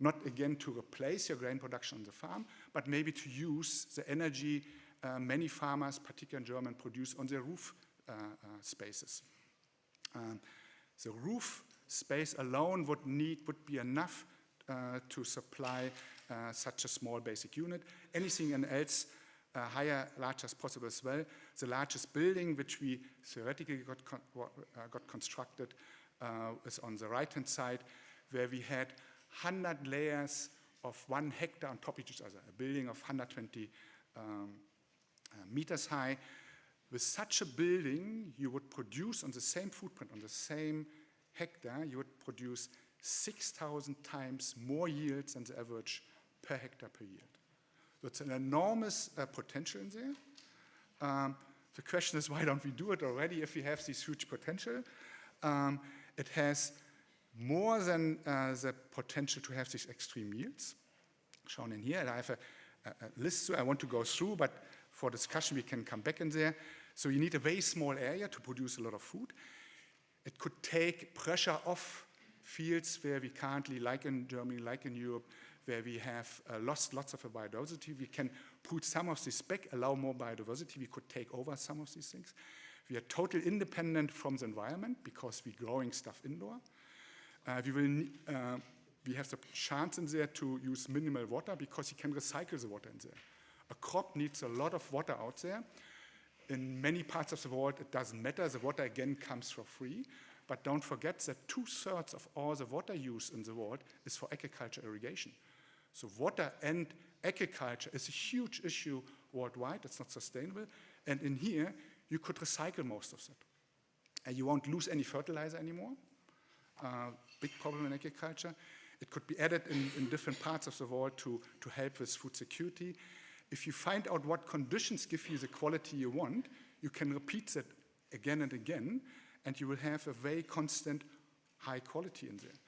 not again to replace your grain production on the farm, but maybe to use the energy many farmers, particularly in Germany, produce on their roof spaces. The roof space alone would be enough to supply such a small basic unit. Anything else higher, larger as possible as well. The largest building which we theoretically got constructed is on the right-hand side, where we had 100 layers of 1 hectare on top of each other, a building of 120 meters high. With such a building, you would produce on the same footprint, on the same hectare, you would produce 6,000 times more yields than the average per hectare per yield. So it's an enormous potential in there. The question is, why don't we do it already if we have this huge potential? It has more than the potential to have these extreme yields, shown in here. And I have a list I want to go through, but for discussion we can come back in there. So you need a very small area to produce a lot of food. It could take pressure off fields where we currently, like in Germany, like in Europe, where we have lost lots of biodiversity. We can put some of this back, allow more biodiversity. We could take over some of these things. We are totally independent from the environment because we're growing stuff indoor. We have the chance in there to use minimal water because you can recycle the water in there. A crop needs a lot of water out there. In many parts of the world, it doesn't matter. The water, again, comes for free. But don't forget that 2/3 of all the water use in the world is for agriculture irrigation. So water and agriculture is a huge issue worldwide. It's not sustainable. And in here, you could recycle most of that. And you won't lose any fertilizer anymore. Big problem in agriculture. It could be added in different parts of the world to help with food security. If you find out what conditions give you the quality you want, you can repeat that again and again, and you will have a very constant high quality in there.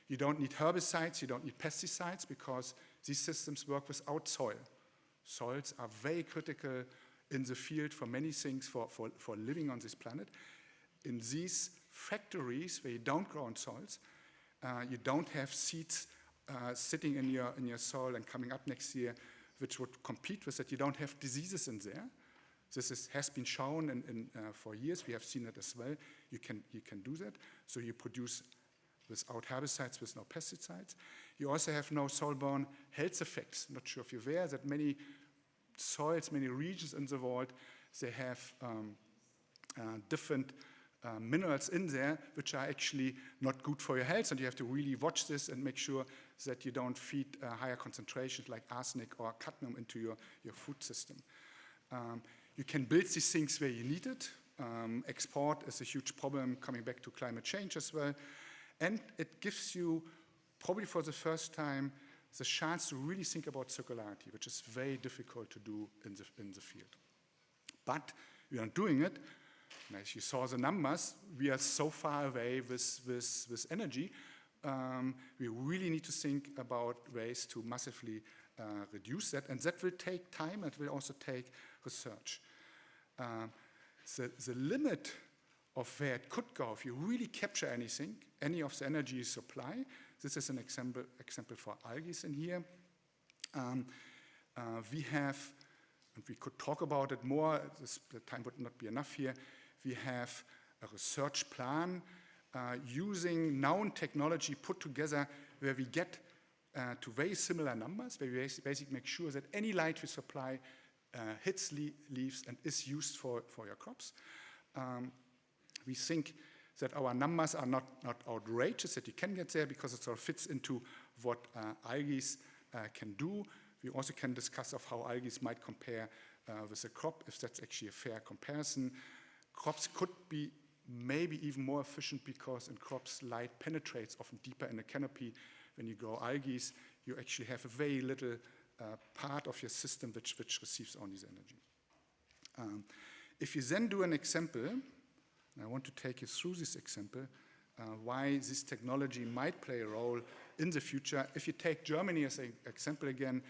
You don't need herbicides, you don't need pesticides, because these systems work without soil. Soils are very critical in the field for many things, for living on this planet. In these factories where you don't grow on soils, you don't have seeds sitting in your soil and coming up next year, which would compete with it. You don't have diseases in there. This has been shown for years. We have seen it as well. You can do that. So you produce without herbicides, with no pesticides. You also have no soil-borne health effects. Not sure if you're aware that many soils, many regions in the world, they have different minerals in there which are actually not good for your health, and you have to really watch this and make sure that you don't feed higher concentrations like arsenic or cadmium into your food system. You can build these things where you need it. Export is a huge problem coming back to climate change as well. And it gives you, probably for the first time, the chance to really think about circularity, which is very difficult to do in the field. But we are doing it. And as you saw the numbers, we are so far away with energy. We really need to think about ways to massively reduce that. And that will take time. It will also take research. The limit of where it could go, if you really capture anything, any of the energy you supply, this is an example for algae in here. We have, and we could talk about it more, the time would not be enough here, we have a research plan using known technology put together where we get to very similar numbers, where we basically make sure that any light we supply hits leaves and is used for your crops. We think that our numbers are not outrageous, that you can get there because it sort of fits into what algae can do. We also can discuss of how algae might compare with a crop, if that's actually a fair comparison. Crops could be maybe even more efficient because in crops light penetrates often deeper in the canopy. When you grow algae, you actually have a very little part of your system which receives only the energy. If you then do an example, and I want to take you through this example, why this technology might play a role in the future. If you take Germany as an example again,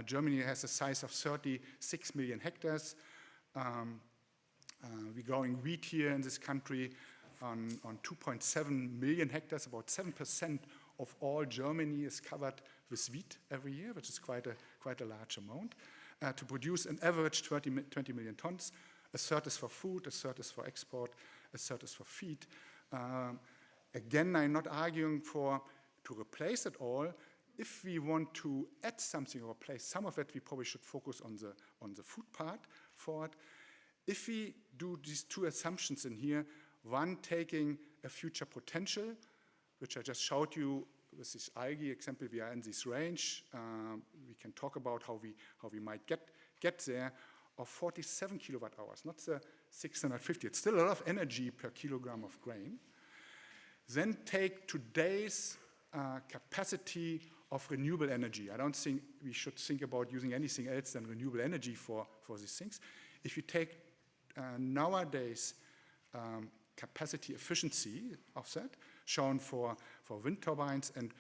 Germany has a size of 36 million hectares. We're growing wheat here in this country on 2.7 million hectares. About 7% of all Germany is covered with wheat every year, which is quite a large amount. To produce an average 20 million tons, a third is for food, a third is for export, a third is for feed. Again, I'm not arguing to replace it all. If we want to add something or replace some of it, we probably should focus on the food part for it. If we do these two assumptions in here, one taking a future potential, which I just showed you with this algae example, we are in this range. We can talk about how we might get there, of 47 kilowatt hours, not the 650. It's still a lot of energy per kilogram of grain. Then take today's capacity of renewable energy. I don't think we should think about using anything else than renewable energy for these things. If you take nowadays capacity efficiency of that, shown for wind turbines and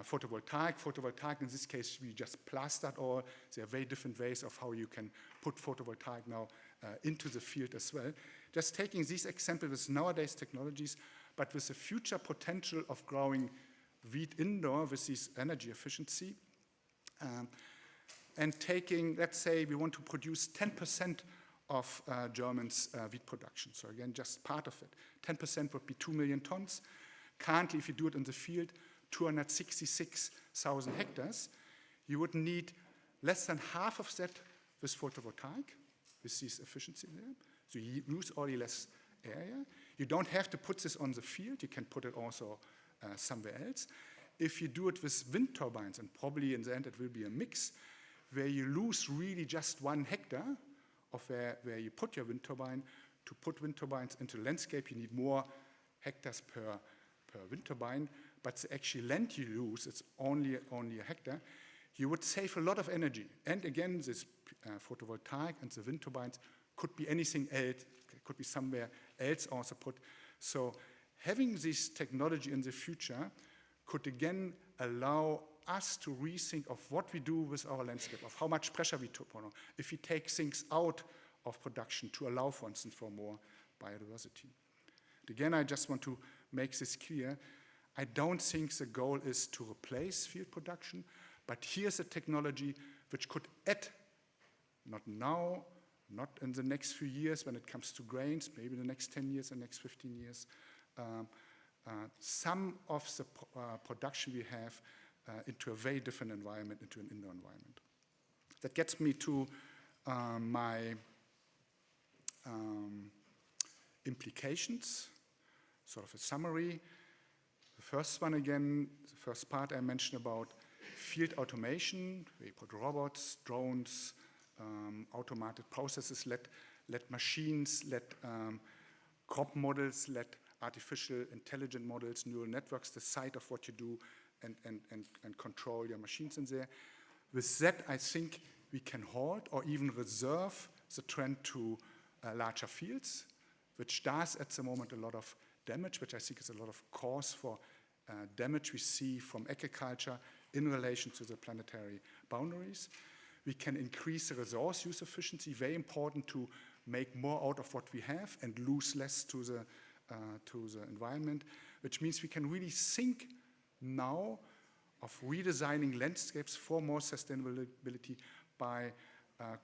photovoltaic in this case, we just plastered all. There are very different ways of how you can put photovoltaic now into the field as well. Just taking these examples with nowadays technologies, but with the future potential of growing wheat indoor with this energy efficiency, and taking, let's say, we want to produce 10% of Germany's wheat production. So again, just part of it. 10% would be 2 million tons. Currently, if you do it in the field, 266,000 hectares, you would need less than half of that with photovoltaic, with this efficiency there. So you use already less area. You don't have to put this on the field. You can put it also somewhere else. If you do it with wind turbines, and probably in the end it will be a mix, where you lose really just 1 hectare of where you put your wind turbine. To put wind turbines into the landscape, you need more hectares per wind turbine, but the actual land you lose, it's only a hectare. You would save a lot of energy. And again, this photovoltaic and the wind turbines could be anything else, it could be somewhere else also put. So having this technology in the future could again allow us to rethink of what we do with our landscape, of how much pressure we put on. If we take things out of production to allow, for instance, for more biodiversity. Again, I just want to make this clear. I don't think the goal is to replace field production, but here's a technology which could add, not now, not in the next few years when it comes to grains, maybe in the next 10 years, the next 15 years, some of the production we have into a very different environment, into an indoor environment. That gets me to my implications, sort of a summary. The first one again, the first part I mentioned about field automation. We put robots, drones, automated processes, let machines, let crop models, let artificial intelligent models, neural networks decide of what you do and control your machines in there. With that, I think we can halt or even reserve the trend to larger fields, which does at the moment a lot of damage, which I think is a lot of cause for damage we see from agriculture in relation to the planetary boundaries. We can increase the resource use efficiency, very important to make more out of what we have and lose less to the environment, which means we can really think now of redesigning landscapes for more sustainability by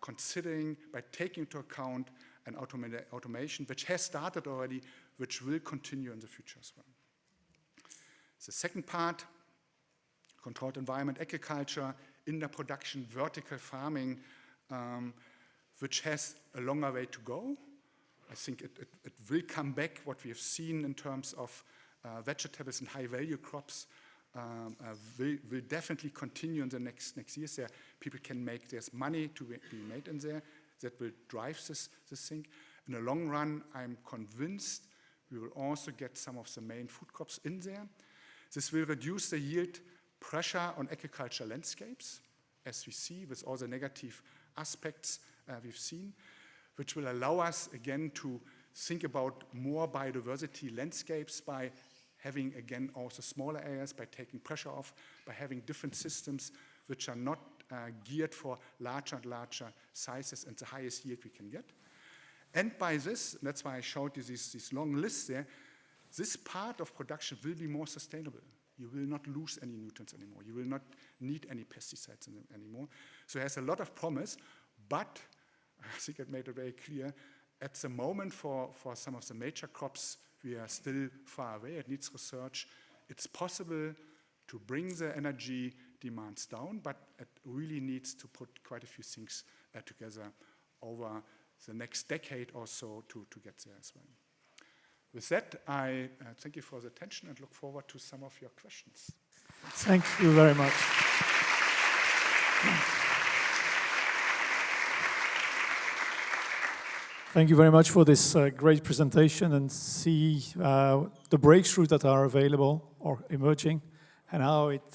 considering, by taking into account an automation which has started already, which will continue in the future as well. The second part, controlled environment agriculture, indoor production, vertical farming, which has a longer way to go. I think it will come back, what we have seen in terms of vegetables and high-value crops will definitely continue in the next years. There, people can make, there's money to be made in there that will drive this thing. In the long run, I'm convinced we will also get some of the main food crops in there. This will reduce the yield pressure on agricultural landscapes, as we see with all the negative aspects we've seen, which will allow us again to think about more biodiversity landscapes by having, again, also smaller areas, by taking pressure off, by having different systems which are not geared for larger and larger sizes and the highest yield we can get. And by this, and that's why I showed you these long lists there, this part of production will be more sustainable. You will not lose any nutrients anymore. You will not need any pesticides anymore. So it has a lot of promise, but I think I made it very clear, at the moment for some of the major crops, we are still far away. It needs research. It's possible to bring the energy demands down, but it really needs to put quite a few things together over the next decade or so to get there as well. With that, I thank you for the attention and look forward to some of your questions. Thank you very much. Thank you very much for this great presentation, and see the breakthroughs that are available or emerging, and how it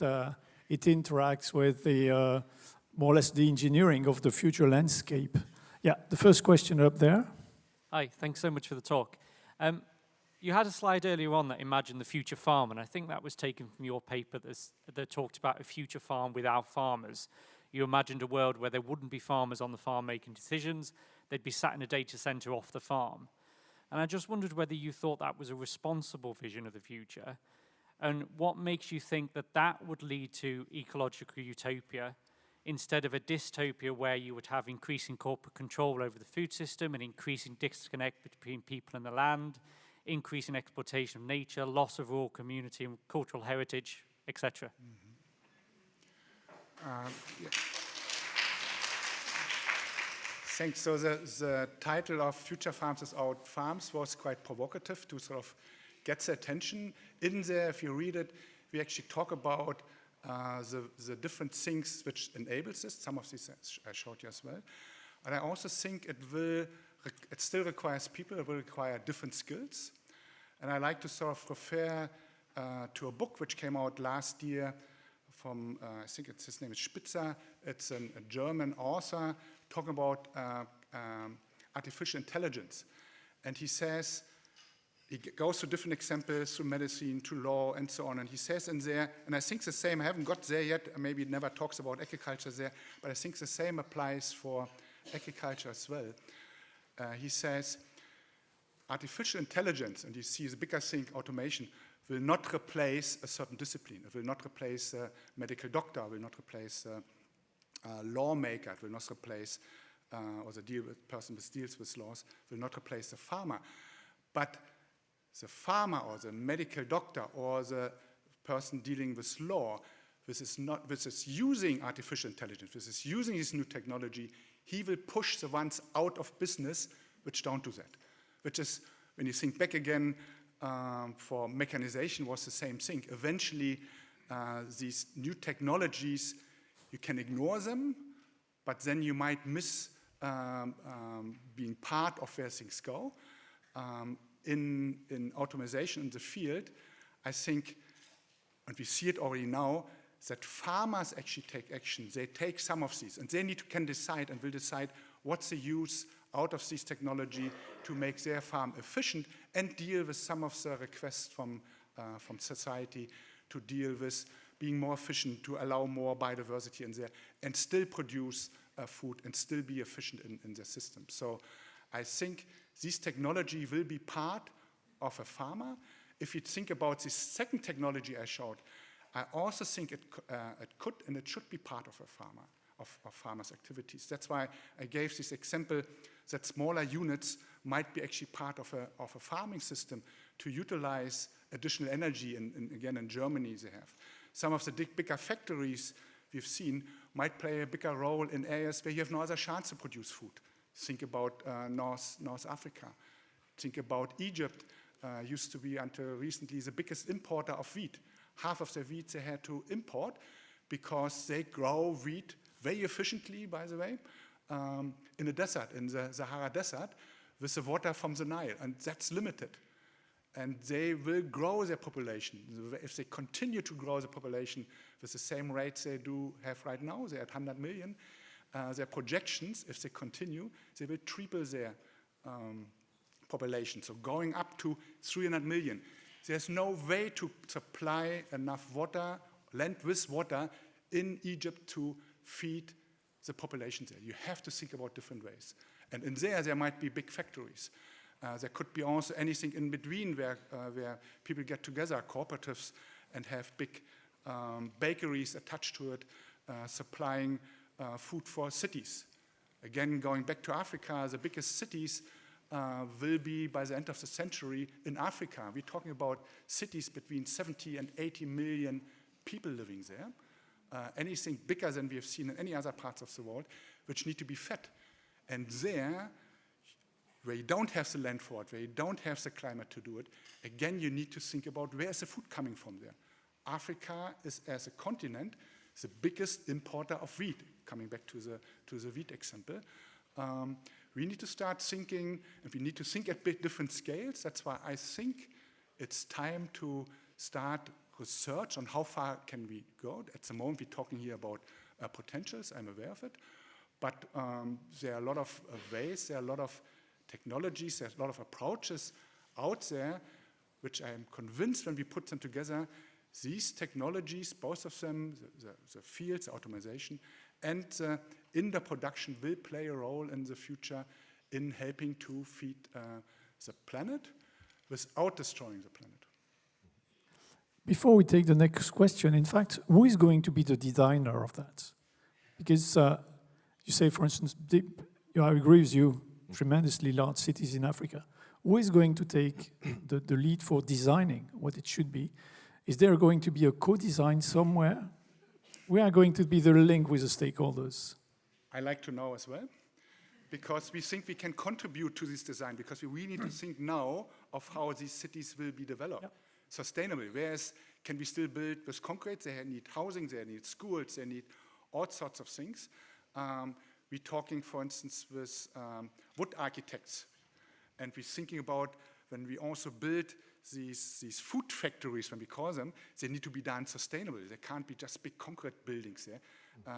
interacts with the more or less the engineering of the future landscape. Yeah, the first question up there. Hi, thanks so much for the talk. You had a slide earlier on that imagined the future farm, and I think that was taken from your paper that talked about a future farm without farmers. You imagined a world where there wouldn't be farmers on the farm making decisions, they'd be sat in a data center off the farm. And I just wondered whether you thought that was a responsible vision of the future, and what makes you think that that would lead to ecological utopia instead of a dystopia where you would have increasing corporate control over the food system and increasing disconnect between people and the land, increasing exploitation of nature, loss of rural community and cultural heritage, etc. Yeah. Thanks. So the title of Future Farms Without Farms was quite provocative to sort of get the attention. In there, if you read it, we actually talk about the different things which enables this. Some of these I showed you as well. And I also think it still requires people, it will require different skills. And I like to sort of refer to a book which came out last year from, I think his name is Spitzer. It's a German author talking about artificial intelligence. And he says, he goes through different examples, through medicine, to law, and so on. And he says in there, and I think the same, I haven't got there yet, maybe it never talks about agriculture there, but I think the same applies for agriculture as well. He says, artificial intelligence, and you see the bigger thing, automation, will not replace a certain discipline. It will not replace a medical doctor, will not replace a lawmaker, it will not replace, or the person who deals with laws, will not replace the farmer. But the farmer or the medical doctor or the person dealing with law, this is using artificial intelligence, this is using this new technology, he will push the ones out of business which don't do that. Which is, when you think back again, for mechanization was the same thing. Eventually, these new technologies, you can ignore them, but then you might miss being part of where things go. In automation in the field, I think, and we see it already now, that farmers actually take action. They take some of these, and they can decide and will decide what's the use out of this technology to make their farm efficient and deal with some of the requests from society to deal with being more efficient, to allow more biodiversity in there, and still produce food and still be efficient in their system. So I think this technology will be part of a farmer. If you think about this second technology I showed, I also think it could and it should be part of a farmer, of farmers' activities. That's why I gave this example that smaller units might be actually part of a farming system to utilize additional energy. And again, in Germany they have. Some of the bigger factories we've seen might play a bigger role in areas where you have no other chance to produce food. Think about North Africa. Think about Egypt. Used to be until recently the biggest importer of wheat. Half of the wheat they had to import because they grow wheat very efficiently, by the way, in the desert, in the Sahara Desert, with the water from the Nile, and that's limited. And they will grow their population. If they continue to grow the population with the same rates they do have right now, they're at 100 million, their projections, if they continue, they will triple their population. So going up to 300 million. There's no way to supply enough water, land with water in Egypt to feed the population there. You have to think about different ways. And in there might be big factories. There could be also anything in between where people get together, cooperatives, and have big bakeries attached to it, supplying food for cities. Again, going back to Africa, the biggest cities will be, by the end of the century, in Africa. We're talking about cities between 70 and 80 million people living there. Anything bigger than we have seen in any other parts of the world, which need to be fed. And there, where you don't have the land for it, where you don't have the climate to do it, again, you need to think about where is the food coming from there. Africa is, as a continent, the biggest importer of wheat, coming back to the wheat example. We need to start thinking, and we need to think at big different scales. That's why I think it's time to start research on how far can we go. At the moment, we're talking here about potentials. I'm aware of it. But there are a lot of ways, there are a lot of technologies, there's a lot of approaches out there, which I'm convinced when we put them together, these technologies, both of them, the fields, the automation, and in the production will play a role in the future in helping to feed the planet without destroying the planet. Before we take the next question, in fact, who is going to be the designer of that? Because you say, for instance, I agree with you, tremendously large cities in Africa. Who is going to take the lead for designing what it should be? Is there going to be a co-design somewhere? We are going to be the link with the stakeholders. I like to know as well, because we think we can contribute to this design, because we really need to think now of how these cities will be developed. Yep. Sustainably. Whereas, can we still build with concrete? They need housing, they need schools, they need all sorts of things. We're talking, for instance, with wood architects, and we're thinking about when we also build these food factories, when we call them, they need to be done sustainably. They can't be just big concrete buildings there.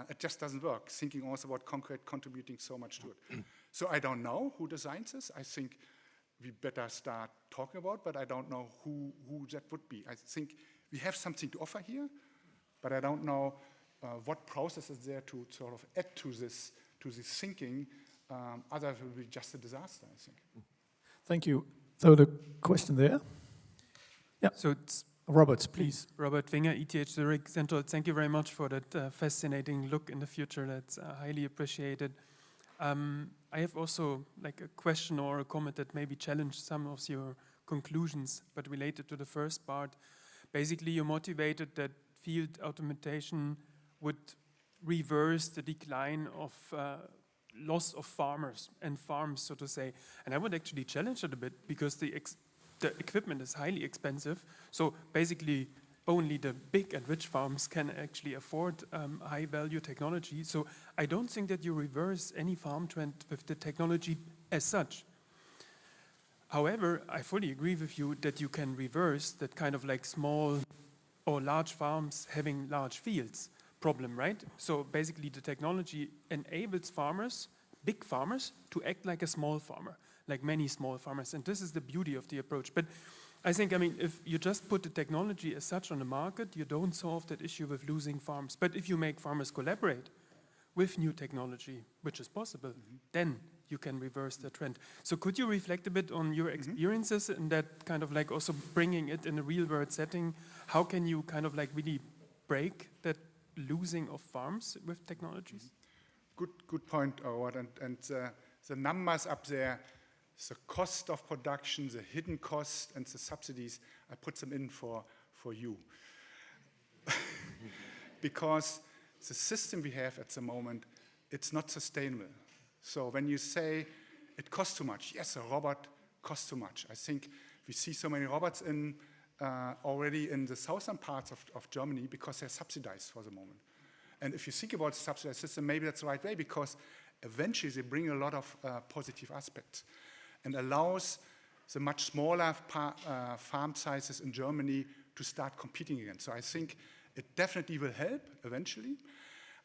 It just doesn't work. Thinking also about concrete contributing so much to it. So I don't know who designs this. I think we better start talking about, but I don't know who that would be. I think we have something to offer here, but I don't know what process is there to sort of add to this thinking. Otherwise it will be just a disaster, I think. Thank you. So the question there? Yeah. So it's Robert, please. Robert Winger, ETH Zurich, Senthold. Thank you very much for that fascinating look in the future. That's highly appreciated. I have also like a question or a comment that maybe challenged some of your conclusions, but related to the first part. Basically, you're motivated that field automation would reverse the decline of loss of farmers and farms, so to say. And I would actually challenge it a bit, because the equipment is highly expensive. So basically, only the big and rich farms can actually afford high-value technology. So I don't think that you reverse any farm trend with the technology as such. However, I fully agree with you that you can reverse that kind of like small or large farms having large fields problem, right? So basically the technology enables farmers, big farmers, to act like a small farmer, like many small farmers. And this is the beauty of the approach. But I think, I mean, if you just put the technology as such on the market, you don't solve that issue with losing farms. But if you make farmers collaborate with new technology, which is possible, then you can reverse the trend. So could you reflect a bit on your experiences and that kind of like also bringing it in a real world setting? How can you kind of like really break that losing of farms with technologies? Good point, Ewert. And the numbers up there, the cost of production, the hidden cost, and the subsidies, I put them in for you. Because the system we have at the moment, it's not sustainable. So when you say it costs too much, yes, a robot costs too much. I think we see so many robots already in the southern parts of Germany because they're subsidized for the moment. And if you think about the subsidized system, maybe that's the right way, because eventually they bring a lot of positive aspects and allows the much smaller farm sizes in Germany to start competing again. So I think it definitely will help eventually.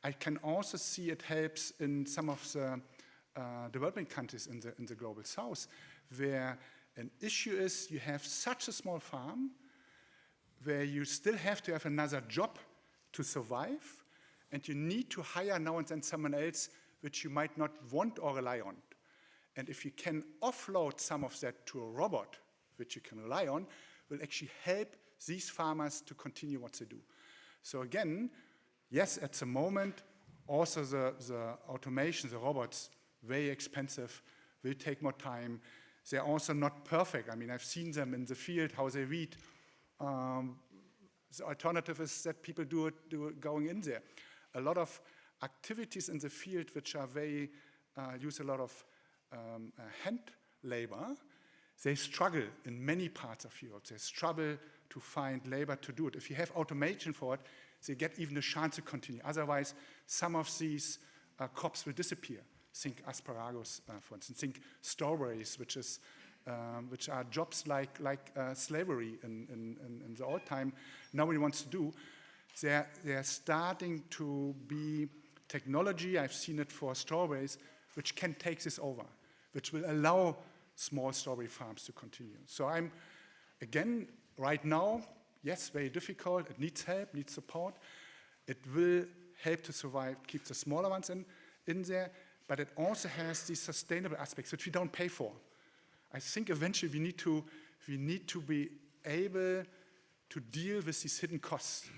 I can also see it helps in some of the developing countries in the global south, where an issue is you have such a small farm where you still have to have another job to survive, and you need to hire now and then someone else which you might not want or rely on. And if you can offload some of that to a robot, which you can rely on, will actually help these farmers to continue what they do. So again, yes, at the moment, also the automation, the robots, very expensive, will take more time. They're also not perfect. I mean, I've seen them in the field, how they read. The alternative is that people do it going in there. A lot of activities in the field which are very, use a lot of hand labor, they struggle in many parts of Europe. They struggle to find labor to do it. If you have automation for it, they get even a chance to continue. Otherwise, some of these crops will disappear. Think asparagus, for instance. Think strawberries, which are jobs like slavery in the old time. Nobody wants to do. They're starting to be technology. I've seen it for strawberries, which can take this over, which will allow small strawberry farms to continue. So I'm, again, right now, yes, very difficult. It needs help, needs support. It will help to survive, keep the smaller ones in there, but it also has these sustainable aspects, which we don't pay for. I think eventually we need to be able to deal with these hidden costs.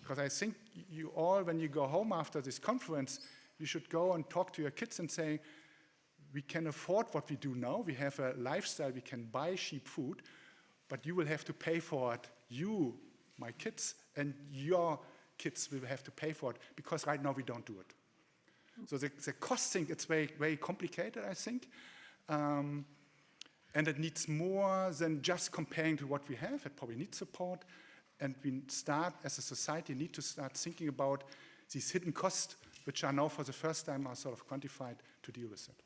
Because I think you all, when you go home after this conference, you should go and talk to your kids and say, we can afford what we do now. We have a lifestyle, we can buy cheap food, but you will have to pay for it. You, my kids, and your kids will have to pay for it, because right now we don't do it. So the cost thing, it's very, very complicated, I think. And it needs more than just comparing to what we have. It probably needs support. And we start, as a society, need to start thinking about these hidden costs, which are now for the first time are sort of quantified to deal with it.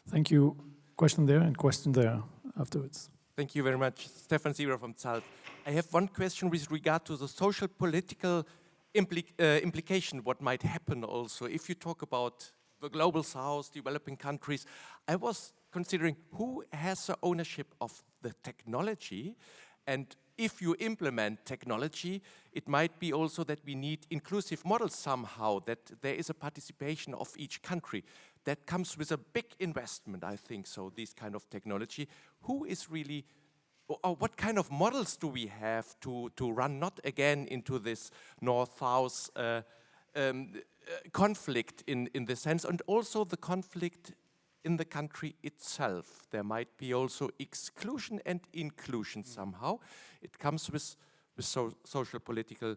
Thank you. Question there and question there afterwards. Thank you very much. Stefan from ZALF. I have one question with regard to the social political implication, what might happen also. If you talk about the global south, developing countries, I was considering who has the ownership of the technology, and if you implement technology, it might be also that we need inclusive models somehow, that there is a participation of each country. That comes with a big investment, I think so, this kind of technology. Who is really, or what kind of models do we have to run not again into this north-south conflict in the sense, and also the conflict in the country itself. There might be also exclusion and inclusion somehow. It comes with social political,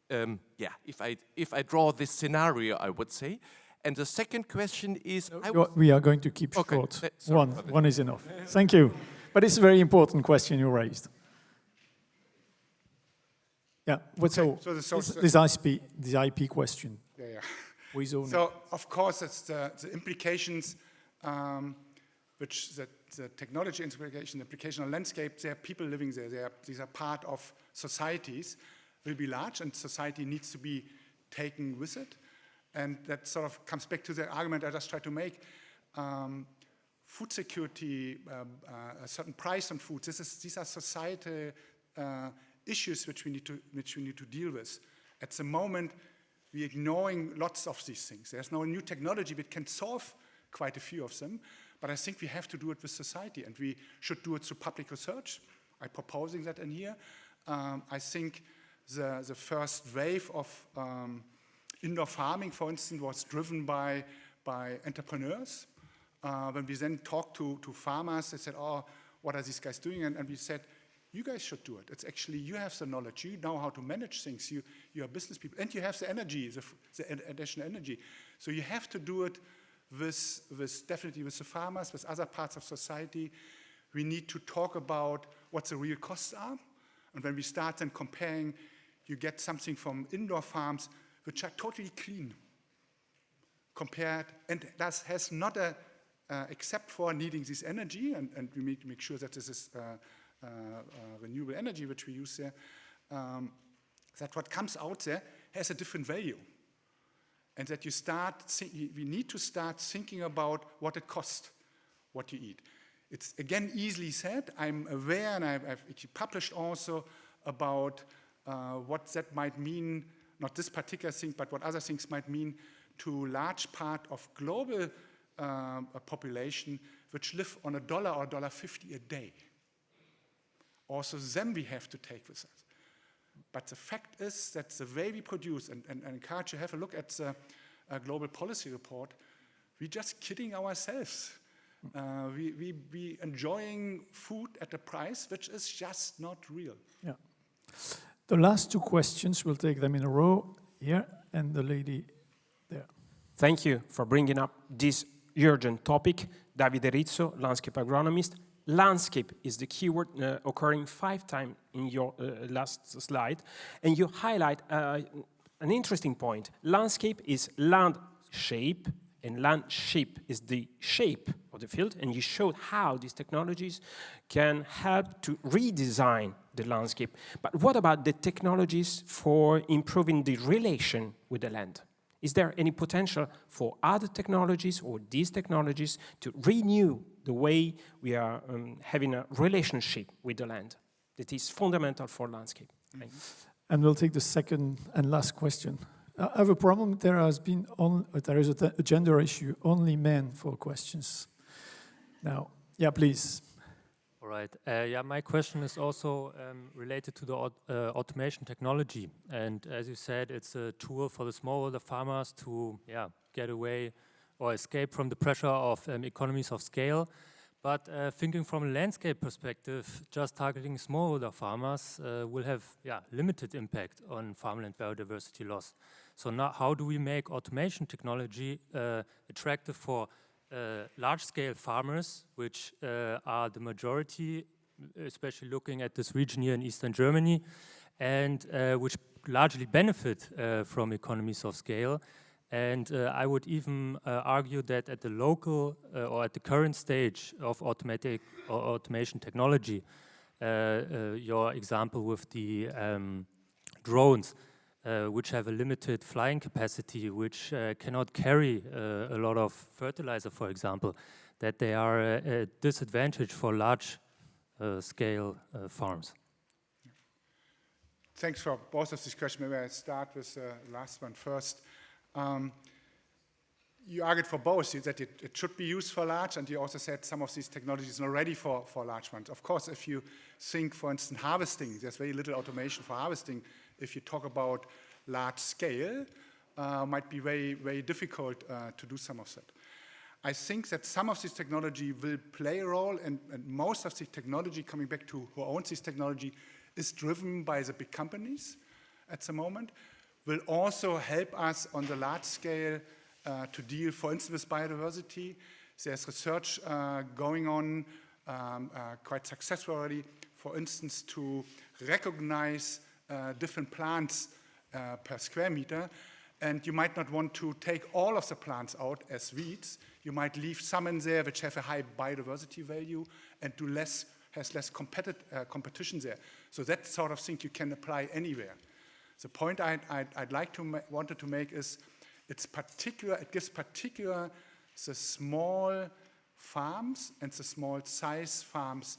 if I draw this scenario, I would say. And the second question is... we are going to keep short. One is enough. Thank you. But it's a very important question you raised. Yeah, so this IP question. Yeah. So, of course, it's the implications, which the technology implication, the application landscape, there are people living there. These are part of societies, will be large, and society needs to be taken with it. And that sort of comes back to the argument I just tried to make. Food security, a certain price on food, these are societal issues which we need to deal with. At the moment, we're ignoring lots of these things. There's no new technology that can solve quite a few of them, but I think we have to do it with society, and we should do it through public research. I'm proposing that in here. I think the first wave of indoor farming, for instance, was driven by entrepreneurs. When we then talked to farmers, they said, oh, what are these guys doing? And we said, you guys should do it. It's actually, you have the knowledge, you know how to manage things, you are business people, and you have the energy, the additional energy. So you have to do it definitely with the farmers, with other parts of society. We need to talk about what the real costs are. And when we start then comparing, you get something from indoor farms which are totally clean compared, and that has not except for needing this energy, and we need to make sure that this is renewable energy which we use there, that what comes out there has a different value. And that we need to start thinking about what it costs, what you eat. It's, again, easily said. I'm aware, and I've published also about what that might mean, not this particular thing, but what other things might mean to large part of global population which live on $1 or $1.50 a day. Also them we have to take with us. But the fact is that the way we produce, and encourage you to have a look at the global policy report, we're just kidding ourselves. We enjoying food at a price which is just not real. Yeah. The last two questions, we'll take them in a row here, and the lady there. Thank you for bringing up this urgent topic. Davide Rizzo, landscape agronomist. Landscape is the keyword occurring 5 times in your last slide, and you highlight an interesting point. Landscape is land shape, and landship is the shape of the field, and you showed how these technologies can help to redesign the landscape. But what about the technologies for improving the relation with the land? Is there any potential for other technologies or these technologies to renew the way we are having a relationship with the land that is fundamental for landscape? Thank you. And we'll take the second and last question. I have a problem. There is a gender issue. Only men for questions. Now, yeah, please. All right. Yeah, my question is also related to the automation technology. And as you said, it's a tool for the smallholder farmers to get away or escape from the pressure of economies of scale. But thinking from a landscape perspective, just targeting smallholder farmers will have limited impact on farmland biodiversity loss. So now how do we make automation technology attractive for large-scale farmers, which are the majority, especially looking at this region here in Eastern Germany, and which largely benefit from economies of scale. And I would even argue that at the local or at the current stage of automation technology, your example with the drones, which have a limited flying capacity, which cannot carry a lot of fertilizer, for example, that they are a disadvantage for large-scale farms. Thanks for both of these questions. Maybe I start with the last one first. You argued for both, that it should be used for large, and you also said some of these technologies are ready for large ones. Of course, if you think, for instance, harvesting, there's very little automation for harvesting. If you talk about large scale, might be very, very difficult to do some of that. I think that some of this technology will play a role, and most of the technology, coming back to who owns this technology, is driven by the big companies at the moment, will also help us on the large scale to deal, for instance, with biodiversity. There's research going on, quite successful already, for instance, to recognize different plants per square meter, and you might not want to take all of the plants out as weeds. You might leave some in there which have a high biodiversity value and has less competition there. So that sort of thing you can apply anywhere. The point wanted to make is it gives particular the small farms and the small size farms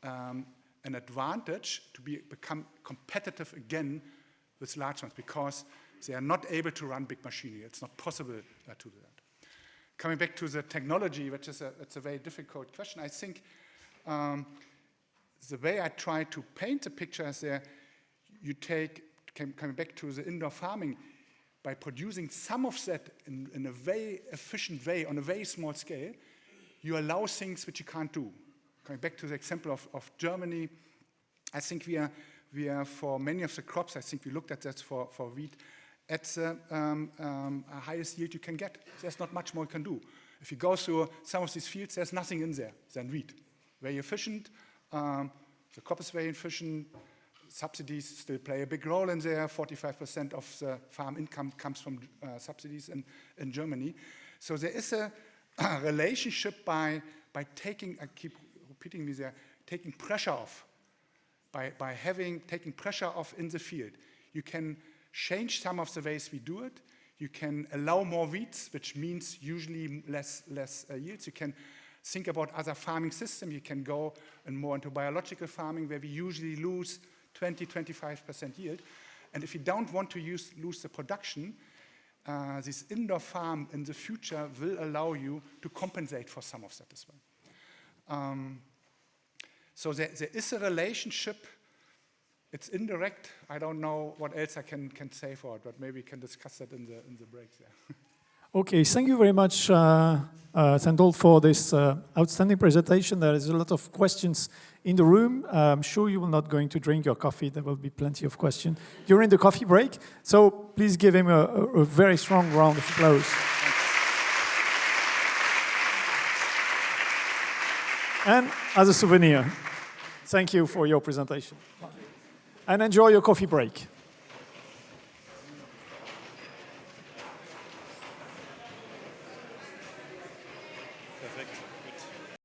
an advantage to become competitive again with large ones, because they are not able to run big machinery. It's not possible to do that. Coming back to the technology, which is it's a very difficult question, I think the way I try to paint the picture is there, coming back to the indoor farming, by producing some of that in a very efficient way on a very small scale, you allow things which you can't do. Coming back to the example of Germany, I think we are for many of the crops, I think we looked at that for wheat, at the highest yield you can get. There's not much more you can do. If you go through some of these fields, there's nothing in there than wheat. Very efficient, the crop is very efficient, subsidies still play a big role in there. 45% of the farm income comes from subsidies in Germany. So there is a relationship by taking, I keep repeating me there, taking pressure off. By taking pressure off in the field. You can change some of the ways we do it. You can allow more weeds, which means usually less yields. You can think about other farming systems. You can go more into biological farming, where we usually lose 20-25% yield. And if you don't want to lose the production, this indoor farm in the future will allow you to compensate for some of that as well. So there is a relationship. It's indirect. I don't know what else I can say for it, but maybe we can discuss that in the breaks. Yeah. Okay, thank you very much, Senthold, for this outstanding presentation. There is a lot of questions in the room. I'm sure you will not going to drink your coffee. There will be plenty of questions during the coffee break. So please give him a very strong round of applause. And as a souvenir, thank you for your presentation. And enjoy your coffee break.